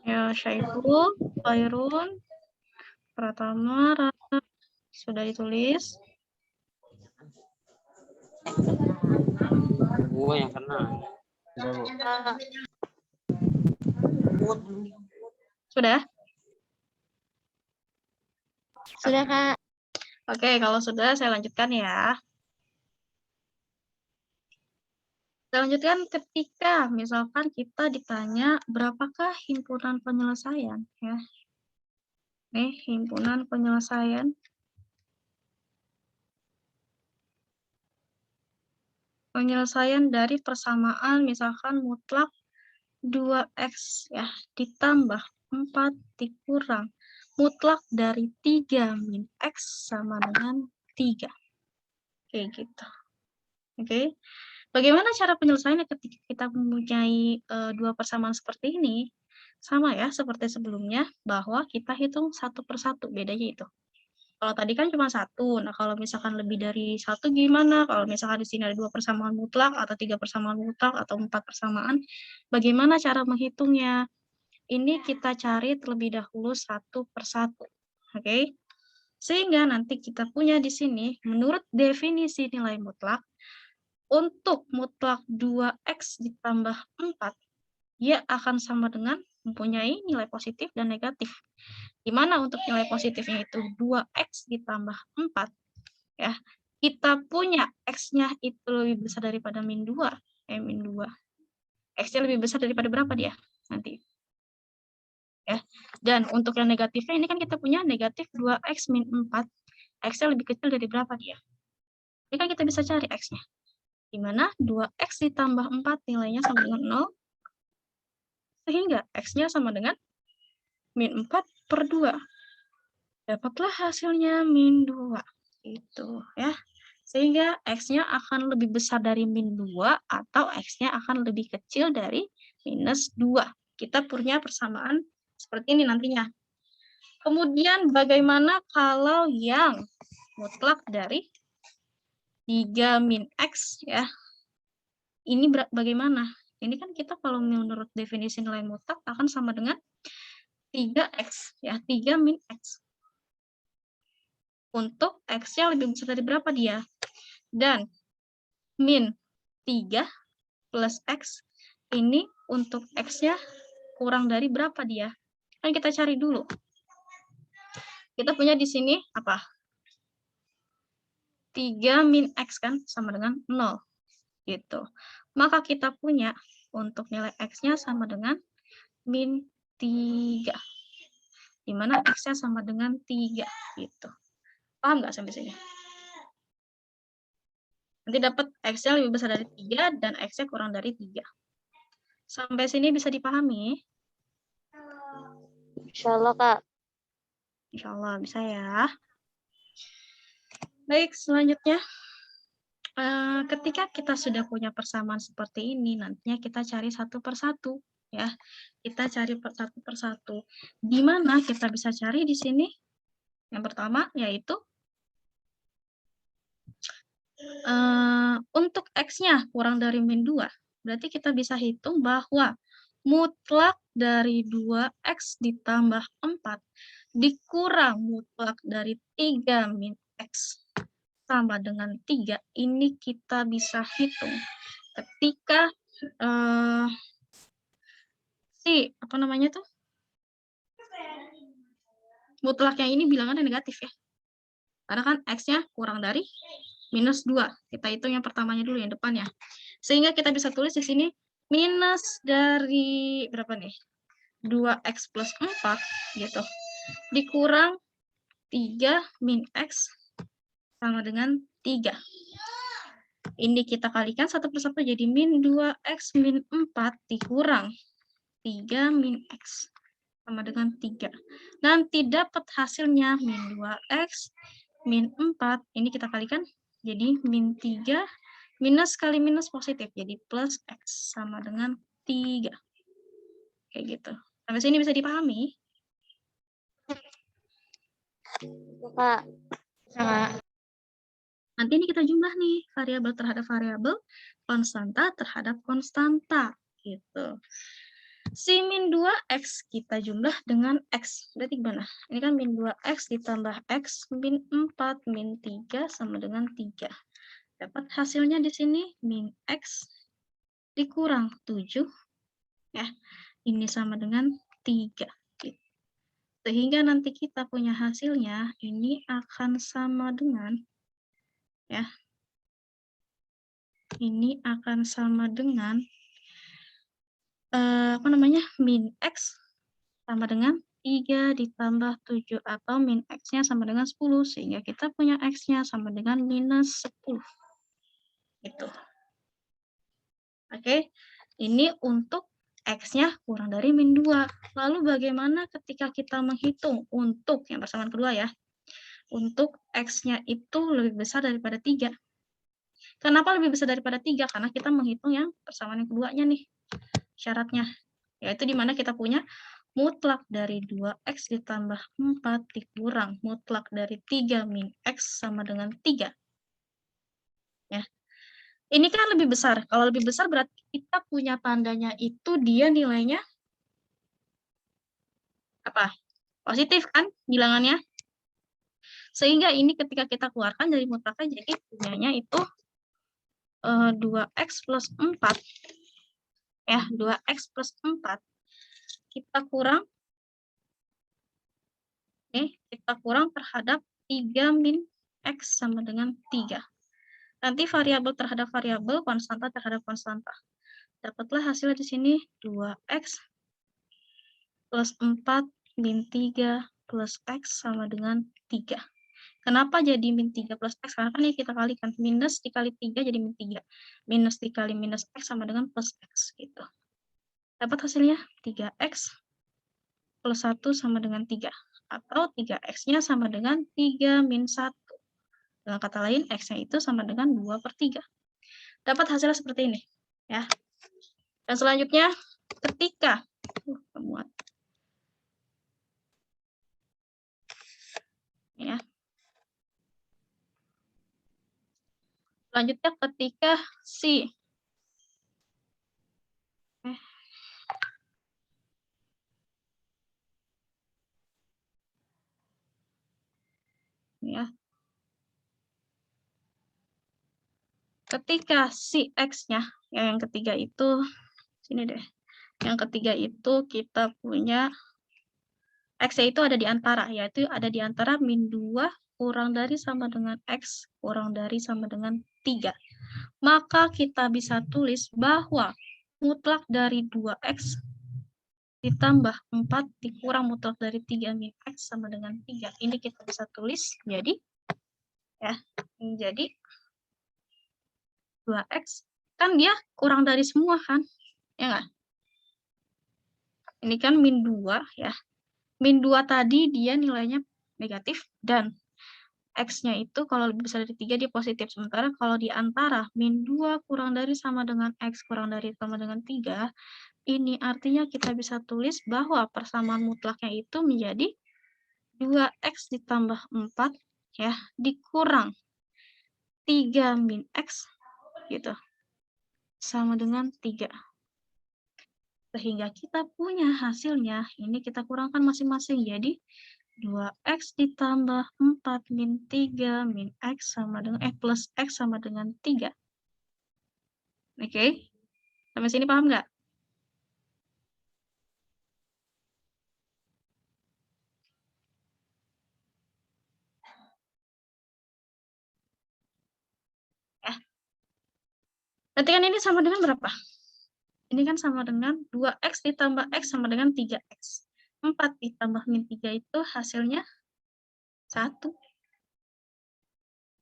Ya, Syaiful, Khairun, Pratama, Rara, sudah ditulis? Gue yang kena. Sudah? Sudah, Kak. Oke, kalau sudah saya lanjutkan ya. Saya lanjutkan ketika misalkan kita ditanya berapakah himpunan penyelesaian ya. Nih, himpunan penyelesaian. Penyelesaian dari persamaan misalkan mutlak 2x ya ditambah 4 dikurang mutlak dari 3 min x sama dengan 3. Kayak gitu. Oke. Bagaimana cara penyelesaiannya ketika kita mempunyai dua persamaan seperti ini? Sama ya seperti sebelumnya bahwa kita hitung satu per satu, bedanya itu. Kalau tadi kan cuma satu, nah kalau misalkan lebih dari satu gimana? Kalau misalkan di sini ada 2 persamaan mutlak atau 3 persamaan mutlak atau 4 persamaan, bagaimana cara menghitungnya? Ini kita cari terlebih dahulu satu per satu. Oke? Sehingga nanti kita punya di sini menurut definisi nilai mutlak untuk mutlak 2x ditambah 4, dia akan sama dengan mempunyai nilai positif dan negatif. Di mana untuk nilai positifnya itu 2x ditambah 4, ya. Kita punya x-nya itu lebih besar daripada min 2. Min 2. X-nya lebih besar daripada berapa dia? Nanti. Ya. Dan untuk yang negatifnya ini kan kita punya negatif 2x min 4. X-nya lebih kecil dari berapa dia? Ini kan kita bisa cari x-nya. Di mana 2x ditambah 4 nilainya sama dengan 0, sehingga x-nya sama dengan min 4 per 2. Dapatlah hasilnya min 2. Itu ya. Sehingga x-nya akan lebih besar dari min 2 atau x-nya akan lebih kecil dari minus 2. Kita punya persamaan seperti ini nantinya. Kemudian bagaimana kalau yang mutlak dari 3 min x ya. Ini bagaimana? Ini kan kita kalau menurut definisi nilai mutlak akan sama dengan 3x, ya, 3 min x. Untuk x-nya lebih besar dari berapa dia? Dan min 3 plus x, ini untuk x-nya kurang dari berapa dia? Kan kita cari dulu. Kita punya di sini apa? 3 min x kan sama dengan 0. Gitu. Maka kita punya untuk nilai x-nya sama dengan min 3. Di mana x-nya sama dengan 3. Gitu. Paham nggak sampai sini? Nanti dapat x-nya lebih besar dari 3 dan x-nya kurang dari 3. Sampai sini bisa dipahami? Insya Allah, Kak. Insya Allah bisa ya. Baik, selanjutnya. Ketika kita sudah punya persamaan seperti ini, nantinya kita cari satu persatu. Ya, kita cari satu persatu. Di mana kita bisa cari di sini? Yang pertama yaitu untuk x-nya kurang dari min 2. Berarti kita bisa hitung bahwa mutlak dari 2x ditambah 4 dikurang mutlak dari 3 min x sama dengan 3. Ini kita bisa hitung ketika apa namanya tuh? Mutlaknya ini bilangannya negatif ya. Karena kan x-nya kurang dari minus 2. Kita hitung yang pertamanya dulu, yang depannya. Sehingga kita bisa tulis di sini minus dari berapa nih? 2x plus 4 gitu. Dikurang 3 min x sama dengan 3. Ini kita kalikan satu persatu jadi min 2x min 4 dikurang 3 min x sama dengan 3. Nanti dapat hasilnya min 2x min 4. Ini kita kalikan jadi min 3 minus kali minus positif jadi plus x sama dengan 3. Kayak gitu. Sampai sini bisa dipahami? Kak. Kak. Nanti ini kita jumlah nih variabel terhadap variabel, konstanta terhadap konstanta gitu. Si min 2x kita jumlah dengan x. Berarti gimana? Ini kan min 2x ditambah x min 4 min 3 sama dengan 3. Dapat hasilnya di sini min x dikurang 7 ya. Ini sama dengan 3. Gitu. Sehingga nanti kita punya hasilnya ini akan sama dengan ya. Ini akan sama dengan apa namanya? Min x sama dengan 3 ditambah 7 atau min x-nya sama dengan 10 sehingga kita punya x-nya sama dengan minus 10. Gitu. Oke. Ini untuk x-nya kurang dari min 2. Lalu bagaimana ketika kita menghitung untuk yang persamaan kedua ya? Untuk x-nya itu lebih besar daripada 3. Kenapa lebih besar daripada 3? Karena kita menghitung yang persamaan yang keduanya nih. Syaratnya. Yaitu di mana kita punya mutlak dari 2x ditambah 4 dikurang mutlak dari 3 min x sama dengan 3. Ya. Ini kan lebih besar. Kalau lebih besar berarti kita punya tandanya itu dia nilainya apa? Positif kan bilangannya? Sehingga ini ketika kita keluarkan dari mutlaknya jadi punyanya itu 2x plus 4. Ya, 2x plus 4. Kita kurang kita kurang terhadap 3 min x sama dengan 3. Nanti variabel terhadap variabel, konstanta terhadap konstanta. Dapatlah hasilnya di sini 2x plus 4 min 3 plus x sama dengan 3. Kenapa jadi min 3 plus x? Karena kan ini kita kalikan. Minus dikali 3 jadi min 3. Minus dikali minus x sama dengan plus x. Gitu. Dapat hasilnya 3x plus 1 sama dengan 3. Atau 3x-nya sama dengan 3 min 1. Dengan kata lain, x-nya itu sama dengan 2/3. Dapat hasilnya seperti ini. Ya. Dan selanjutnya, ketika ya. Selanjutnya ketika si ya. Ketika si X-nya, yang ketiga itu, sini deh. Yang ketiga itu kita punya X-nya itu ada di antara, yaitu ada di antara min 2 kurang dari sama dengan X kurang dari sama dengan 3. Maka kita bisa tulis bahwa mutlak dari 2X ditambah 4 dikurang mutlak dari 3 min X sama dengan 3. Ini kita bisa tulis jadi ya, jadi 2X kan dia kurang dari semua kan? Ya enggak? Ini kan min 2 ya. Min 2 tadi dia nilainya negatif dan X-nya itu kalau lebih besar dari 3 dia positif. Sementara kalau di antara min 2 kurang dari sama dengan X kurang dari sama dengan 3, ini artinya kita bisa tulis bahwa persamaan mutlaknya itu menjadi 2X ditambah 4 ya, dikurang 3 min X gitu. Sama dengan 3. Sehingga kita punya hasilnya, ini kita kurangkan masing-masing. Jadi 2X ditambah 4 min 3 min X sama dengan, plus X sama dengan 3. Oke? Sampai sini paham nggak? Ya. Berarti kan ini sama dengan berapa? Ini kan sama dengan 2X ditambah X sama dengan 3X. 4 ditambah min 3 itu hasilnya 1.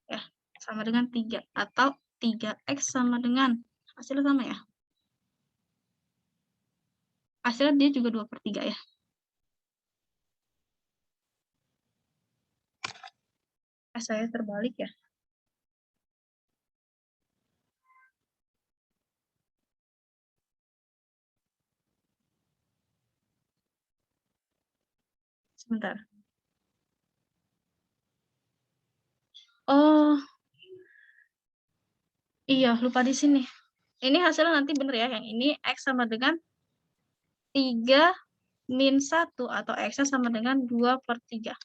Ya, sama dengan 3. Atau 3X sama dengan, hasilnya sama ya? Hasilnya dia juga 2/3 ya. Saya terbalik ya. Sebentar. Oh, iya, lupa di sini. Ini hasilnya nanti bener ya, yang ini X sama dengan 3 min 1 atau X-nya sama dengan 2/3.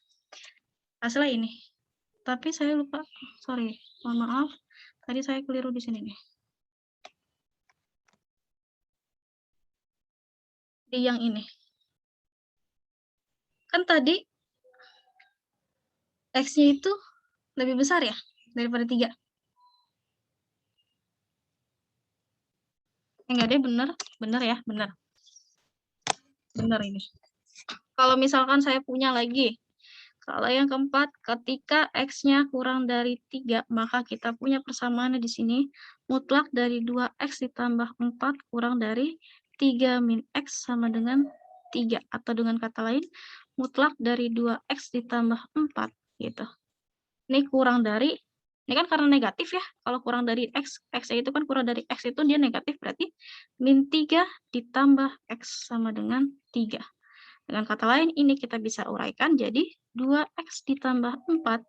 Hasilnya ini. Tapi saya lupa, sorry, mohon maaf. Tadi saya keliru di sini nih. Di yang ini. Kan tadi X-nya itu lebih besar ya daripada 3. Enggak deh, bener ya, bener. Bener ini. Kalau misalkan saya punya lagi, kalau yang keempat, ketika X-nya kurang dari 3, maka kita punya persamaannya di sini, mutlak dari 2X ditambah 4 kurang dari 3 min X sama dengan 3. Atau dengan kata lain, mutlak dari 2X ditambah 4, gitu. Ini kurang dari, ini kan karena negatif ya, kalau kurang dari X, X itu kan kurang dari X itu dia negatif, berarti min 3 ditambah X sama dengan 3. Dengan kata lain, ini kita bisa uraikan jadi 2X ditambah 4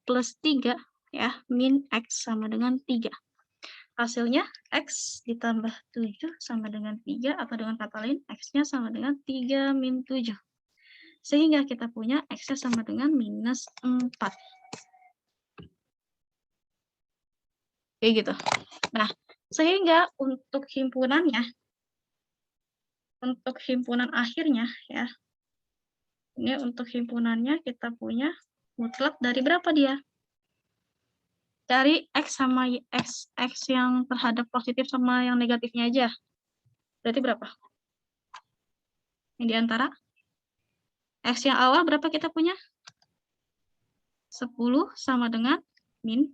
plus 3 ya, min X sama dengan 3. Hasilnya X ditambah 7 sama dengan 3, atau dengan kata lain, X-nya sama dengan 3 min 7. Sehingga kita punya X-nya sama dengan minus 4. Kayak gitu. Nah, sehingga untuk himpunannya, untuk himpunan akhirnya ya, ini untuk himpunannya kita punya mutlak dari berapa dia? Dari X sama X, X yang terhadap positif sama yang negatifnya aja. Berarti berapa? Yang di antara X yang awal berapa kita punya? 10 sama dengan min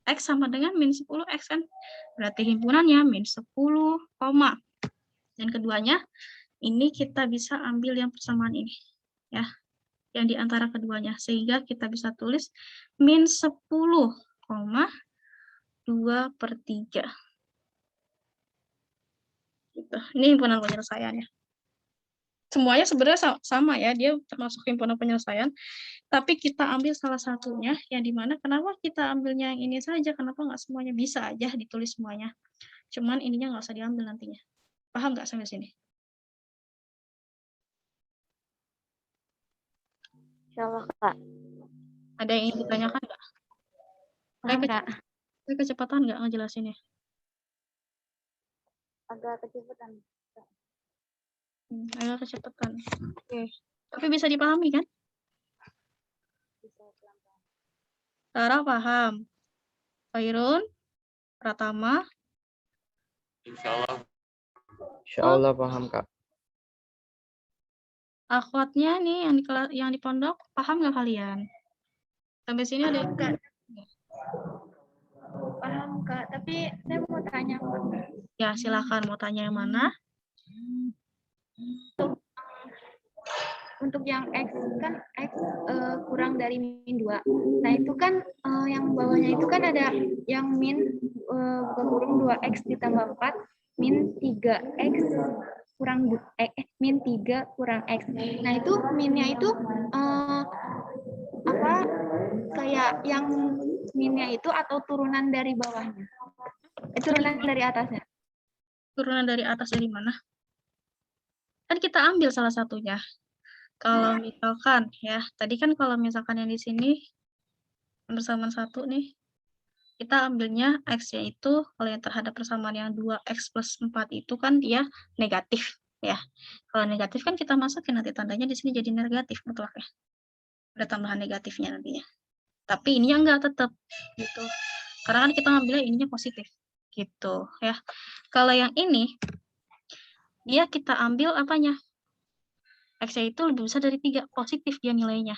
X sama dengan min 10 X kan? Berarti himpunannya min 10, dan keduanya ini kita bisa ambil yang persamaan ini ya, yang di antara keduanya, sehingga kita bisa tulis min 10, 2/3. Gitu. Ini himpunan penyelesaiannya. Semuanya sebenarnya sama ya, dia termasuk himpunan penyelesaian, tapi kita ambil salah satunya, yang dimana kenapa kita ambilnya yang ini saja, kenapa nggak semuanya, bisa aja ditulis semuanya. Cuman ininya nggak usah diambil nantinya. Paham nggak sampai sini? Insya Allah, Kak. Ada yang ingin ditanyakan nggak? Paham, Kak? Saya kecepatan nggak ngejelasinnya? Agak kecepatan. Agak kecepatan. Oke. Tapi bisa dipahami kan? Tara paham. Khairun, Pratama, Insya Allah. Insya Allah paham, Kak. akhwatnya nih yang di pondok paham nggak kalian? Sampai sini ada yang Paham, Kak. Tapi saya mau tanya, Kak. ya silakan mau tanya yang mana? Untuk yang X kan X kurang dari min 2. Nah, itu kan yang bawahnya itu kan ada yang min buka kurung 2X ditambah 4 min 3X kurang min 3 kurang X. Nah, itu minnya itu apa kayak yang minnya itu atau turunan dari bawahnya? Turunan dari atasnya. Turunan dari atas dari mana? Kan kita ambil salah satunya. Kalau misalkan ya, tadi kan kalau misalkan yang di sini persamaan 1 nih, kita ambilnya X-nya itu kalau yang terhadap persamaan yang 2X plus 4 itu kan dia negatif ya. Kalau negatif kan kita masukin nanti tandanya di sini jadi negatif mutlak ya. Ada tambahan negatifnya nantinya. Tapi ininya enggak tetap gitu. Karena kan kita ngambilnya ininya positif gitu ya. Kalau yang ini dia kita ambil apanya? X-nya itu lebih besar dari 3, positif dia nilainya.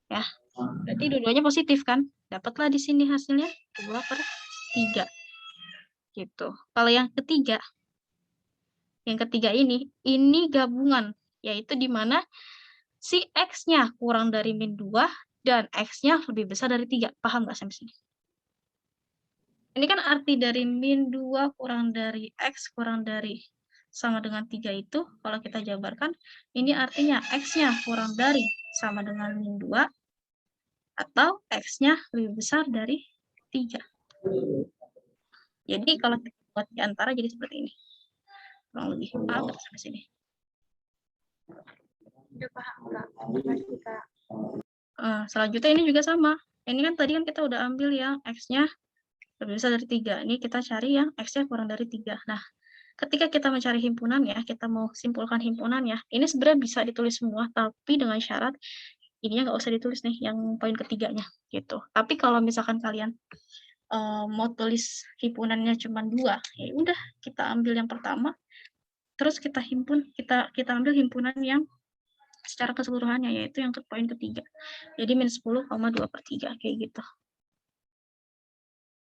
Ya. Berarti dua-duanya positif kan? Dapatlah di sini hasilnya 2/3. Gitu. Kalau yang ketiga ini gabungan, yaitu di mana si X-nya kurang dari min 2 dan X-nya lebih besar dari 3. Paham nggak sampai sini? Ini kan arti dari min 2 kurang dari X kurang dari sama dengan 3 itu, kalau kita jabarkan, ini artinya X-nya kurang dari sama dengan min 2, atau X-nya lebih besar dari 3. Jadi kalau kita buat di antara jadi seperti ini. Kurang lebih. Paham nggak sampai sini? Udah paham, Kak. Makasih, Kak. Selanjutnya ini juga sama. Ini kan tadi kan kita udah ambil yang X-nya lebih besar dari 3. Ini kita cari yang X-nya kurang dari 3. Nah, ketika kita mencari himpunannya, kita mau simpulkan himpunannya, ini sebenarnya bisa ditulis semua, tapi dengan syarat ininya nggak usah ditulis nih, yang poin ketiganya, gitu. Tapi kalau misalkan kalian mau tulis himpunannya cuma 2, ya udah kita ambil yang pertama, terus kita ambil himpunan yang secara keseluruhannya, yaitu yang ke poin ketiga. Jadi min 10,2/3, kayak gitu.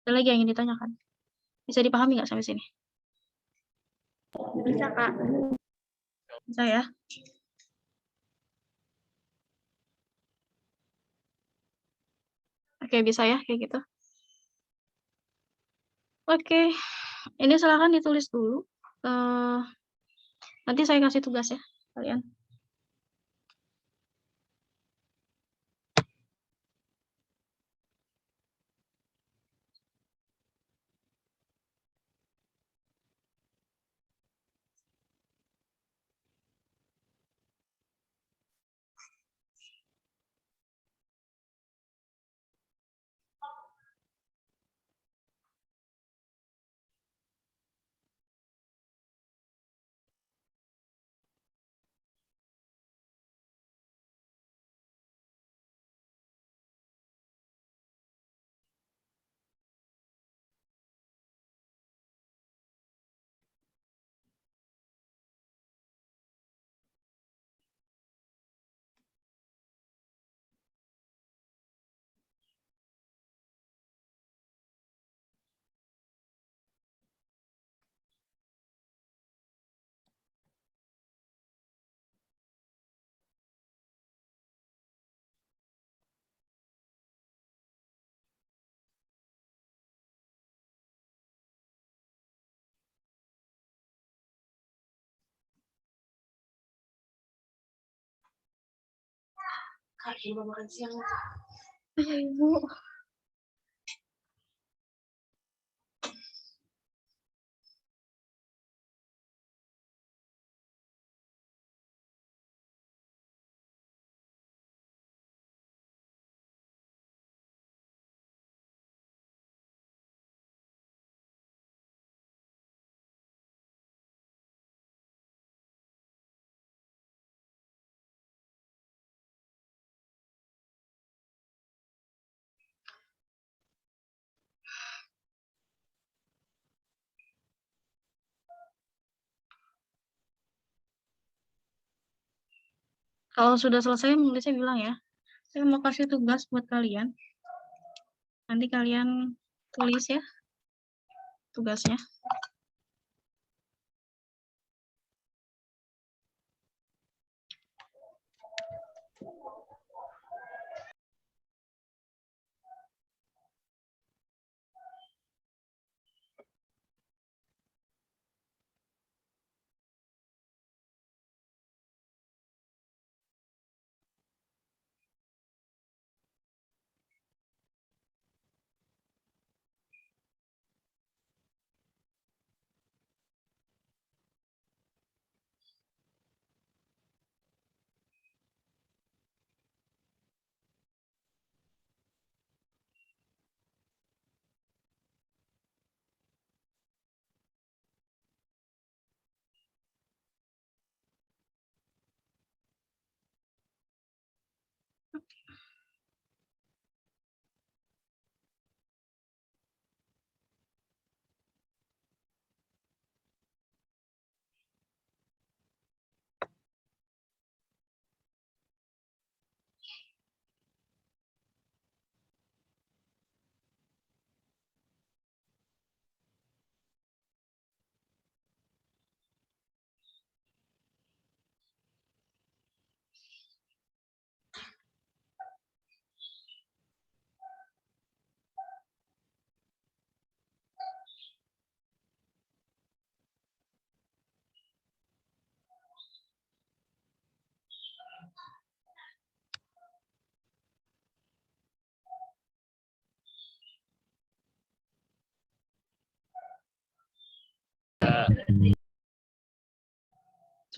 Ada lagi yang ingin ditanyakan? Bisa dipahami nggak sampai sini? Bisa, Kak. Bisa ya? Oke, bisa ya, kayak gitu. Oke, ini silakan ditulis dulu. Nanti saya kasih tugas ya, kalian. Kak, Ibu makan siang. Iya, Ibu. Kalau sudah selesai menulisnya bilang ya. Saya mau kasih tugas buat kalian. Nanti kalian tulis ya tugasnya.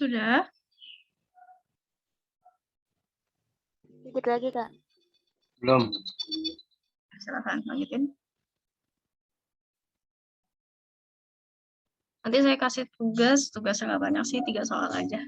Sudah? Dikit lagi, Kak. Belum. Silakan lanjutin. Nanti saya kasih tugasnya nggak banyak sih, 3 soal aja.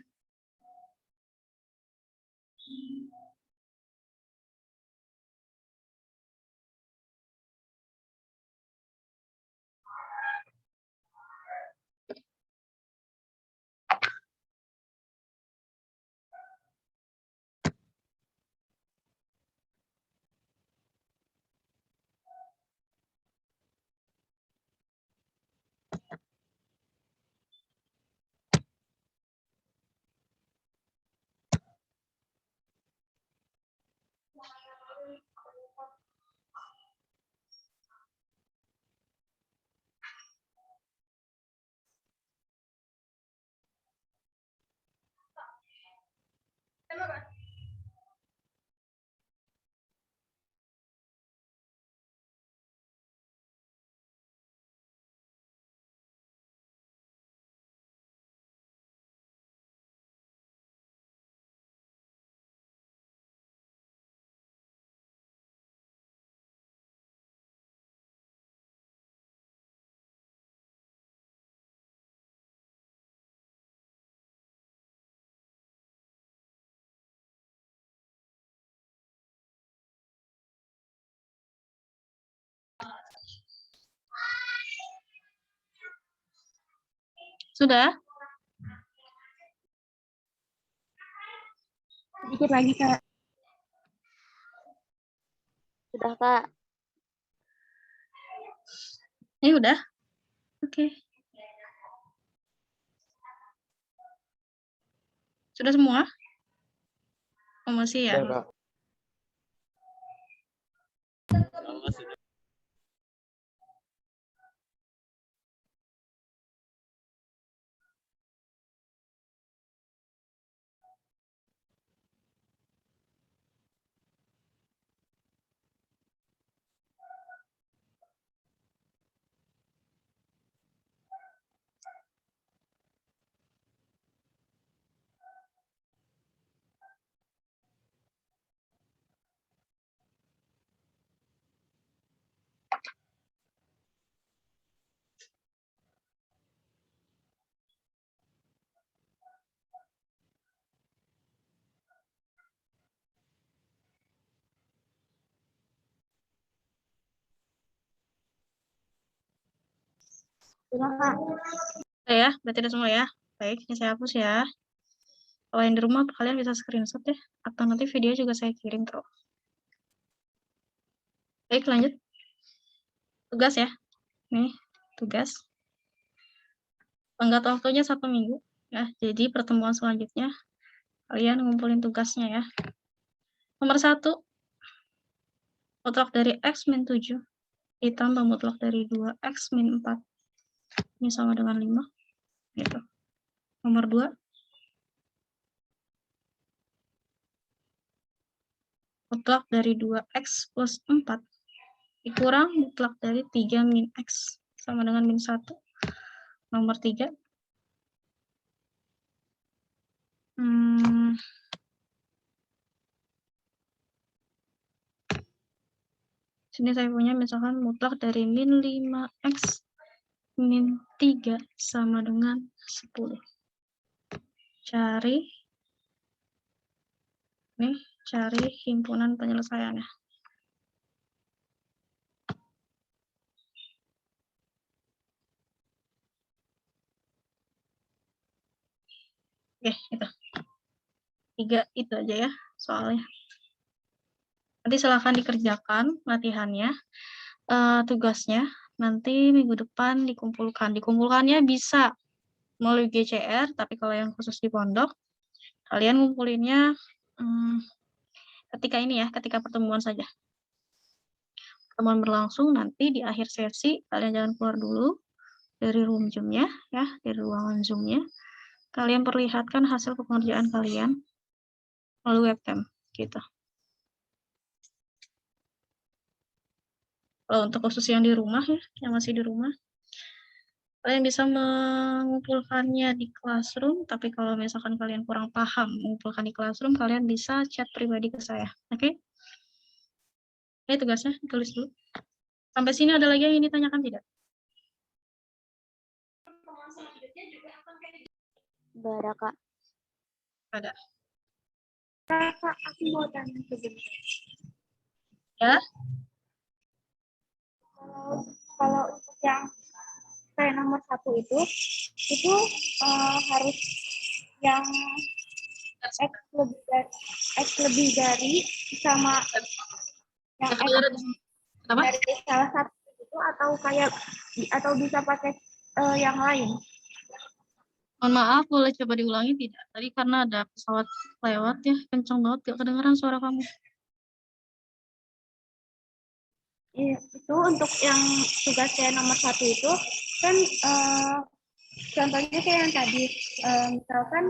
Sudah? Dikit lagi, Kak. Sudah, Kak. Ini udah? Oke. Sudah semua? Oh, masih ya? Udah, Kak. Sudah, Kak. Udah ya? Berarti udah semua ya? Baik, ini saya hapus ya. Kalau yang di rumah kalian bisa screenshot ya, atau nanti video juga saya kirim kok. Baik, lanjut. Tugas ya. Nih, tugas. Tenggat waktunya 1 minggu. Ya, jadi pertemuan selanjutnya kalian ngumpulin tugasnya ya. Nomor 1, mutlak dari X min 7 ditambah mutlak dari 2X min 4. Ini sama dengan 5. Gitu. Nomor 2, mutlak dari 2X plus 4 dikurang mutlak dari 3 min X sama dengan min 1. Nomor 3, sini saya punya misalkan mutlak dari min 5X min 3 sama dengan 10. Cari himpunan penyelesaiannya. Oke, itu. 3 itu aja ya soalnya. Nanti silahkan dikerjakan latihannya, tugasnya. Nanti minggu depan dikumpulkan. Dikumpulkannya bisa melalui GCR, tapi kalau yang khusus di pondok, kalian ngumpulinnya ketika ini ya, ketika pertemuan saja. Pertemuan berlangsung nanti di akhir sesi, kalian jangan keluar dulu dari room Zoom-nya, ya, dari ruangan Zoom-nya. Kalian perlihatkan hasil pengerjaan kalian melalui webcam, gitu. Kalau untuk khusus yang di rumah ya, yang masih di rumah, kalian bisa mengumpulkannya di Classroom, tapi kalau misalkan kalian kurang paham mengumpulkan di Classroom, kalian bisa chat pribadi ke saya, oke? Ini tugasnya, tulis dulu. Sampai sini ada lagi yang ingin ditanyakan tidak? Nggak ada, Kak. Ada. Kak, aku mau tanya sebentar. Ya? Kalau untuk yang kayak nomor 1 itu harus yang X lebih dari sama yang X Apa? dari salah satu itu atau bisa pakai yang lain. Mohon maaf, boleh coba diulangi tidak? Tadi karena ada pesawat lewat ya, kencang banget, gak kedengeran suara kamu. Iya, itu untuk yang tugas saya nomor 1 itu kan contohnya kayak yang tadi, misalkan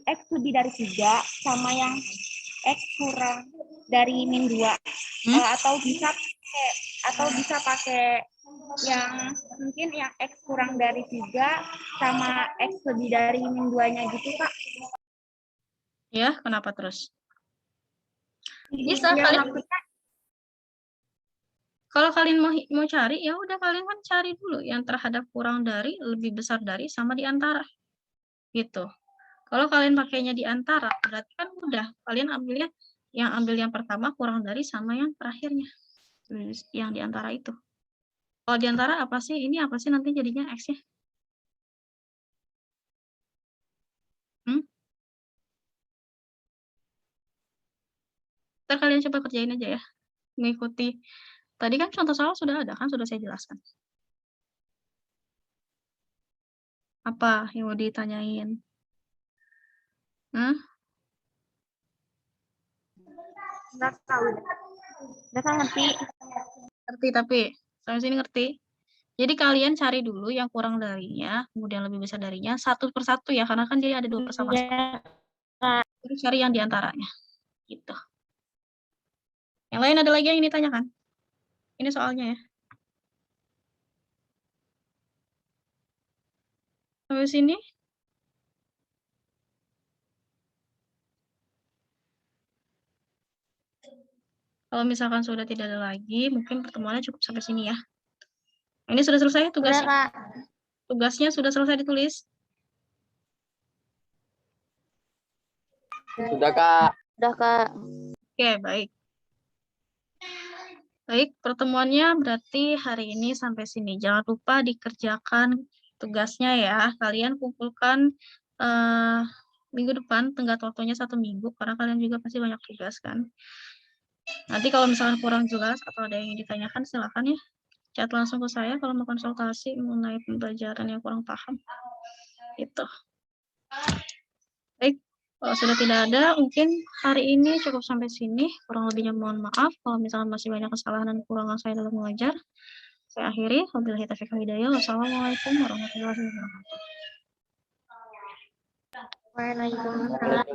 X lebih dari 3 sama yang X kurang dari min 2. Atau bisa pakai yang mungkin yang X kurang dari 3 sama X lebih dari min 2-nya gitu, Kak. Ya, kenapa terus? Bisa, Ya, kalian maksudnya kalau kalian mau cari, ya udah kalian kan cari dulu yang terhadap kurang dari, lebih besar dari, sama di antara. Gitu. Kalau kalian pakainya di antara, berarti kan udah. Kalian ambil yang pertama kurang dari sama yang terakhirnya. Yang di antara itu. Kalau di antara apa sih? Ini apa sih nanti jadinya X-nya? Ntar kalian coba kerjain aja ya. Mengikuti. Tadi kan contoh soal sudah ada kan, sudah saya jelaskan. Apa yang mau ditanyain? nggak tahu. Nggak ngerti. Ngerti tapi sampai sini ngerti. Jadi kalian cari dulu yang kurang darinya, kemudian lebih besar darinya, satu persatu ya, karena kan dia ada 2 persamaan. Terus cari yang diantaranya. Gitu. Yang lain ada lagi yang ini tanyakan? Ini soalnya ya. Sampai sini. Kalau misalkan sudah tidak ada lagi, mungkin pertemuannya cukup sampai sini ya. Ini sudah selesai tugasnya? Sudah, Kak. Tugasnya sudah selesai ditulis? Sudah, Kak. Sudah, Kak. Oke, baik. Baik, pertemuannya berarti hari ini sampai sini. Jangan lupa dikerjakan tugasnya ya, kalian kumpulkan minggu depan, tenggat waktunya 1 minggu, karena kalian juga pasti banyak tugas kan. Nanti kalau misalkan kurang jelas atau ada yang ditanyakan, silakan ya, chat langsung ke saya kalau mau konsultasi mengenai pembelajaran yang kurang paham. Gitu. Baik, kalau sudah tidak ada, mungkin hari ini cukup sampai sini. Kurang lebihnya mohon maaf kalau misalkan masih banyak kesalahan dan kekurangan saya dalam mengajar. Saya akhiri. Wabillahi taufiq wal hidayah. Wassalamualaikum warahmatullahi wabarakatuh. Waalaikumsalam.